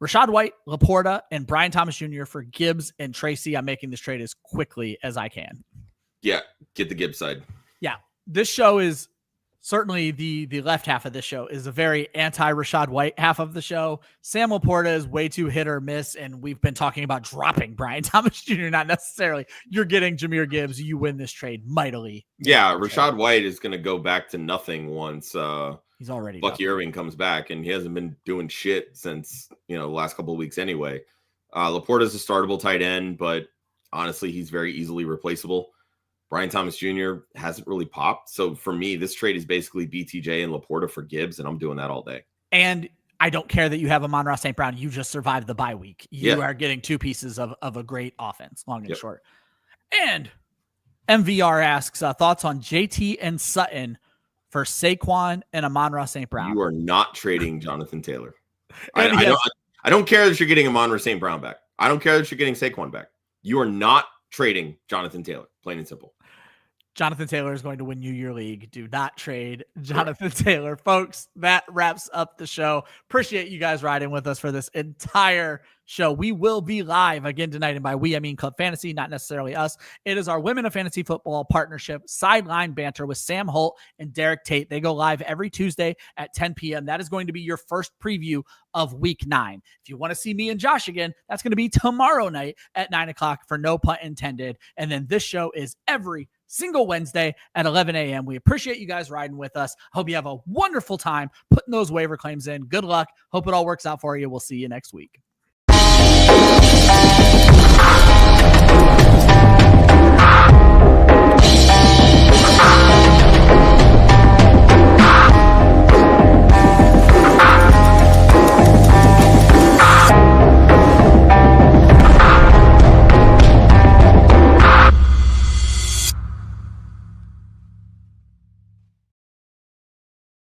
Rachaad White, Laporta, and Brian Thomas Jr. for Gibbs and Tracy. I'm making this trade as quickly as I can. Yeah, get the Gibbs side. Yeah. This show is certainly the left half of this show is a very anti-Rachaad White half of the show. Sam Laporta is way too hit or miss, and we've been talking about dropping Brian Thomas Jr., not necessarily. You're getting Jahmyr Gibbs. You win this trade mightily. Yeah, Rachaad White is going to go back to nothing once he's already Bucky Irving comes back, and he hasn't been doing shit since the last couple of weeks anyway. Laporta's a startable tight end, but honestly, he's very easily replaceable. Brian Thomas Jr. hasn't really popped. So for me, this trade is basically BTJ and Laporta for Gibbs, and I'm doing that all day. And I don't care that you have Amon-Ra St. Brown. You just survived the bye week. You are getting 2 pieces of a great offense, long and short. And MVR asks, thoughts on JT and Sutton for Saquon and Amon-Ra St. Brown. You are not trading Jonathan Taylor. I don't care that you're getting Amon-Ra St. Brown back. I don't care that you're getting Saquon back. You are not trading Jonathan Taylor, plain and simple. Jonathan Taylor is going to win you your league. Do not trade Jonathan Taylor. Folks, that wraps up the show. Appreciate you guys riding with us for this entire show. We will be live again tonight. And by we, I mean Club Fantasy, not necessarily us. It is our Women of Fantasy Football partnership, Sideline Banter with Sam Holt and Derek Tate. They go live every Tuesday at 10 p.m. That is going to be your first preview of week 9. If you want to see me and Josh again, that's going to be tomorrow night at 9 o'clock for no pun intended. And then this show is every single Wednesday at 11 a.m. We appreciate you guys riding with us. Hope you have a wonderful time putting those waiver claims in. Good luck. Hope it all works out for you. We'll see you next week.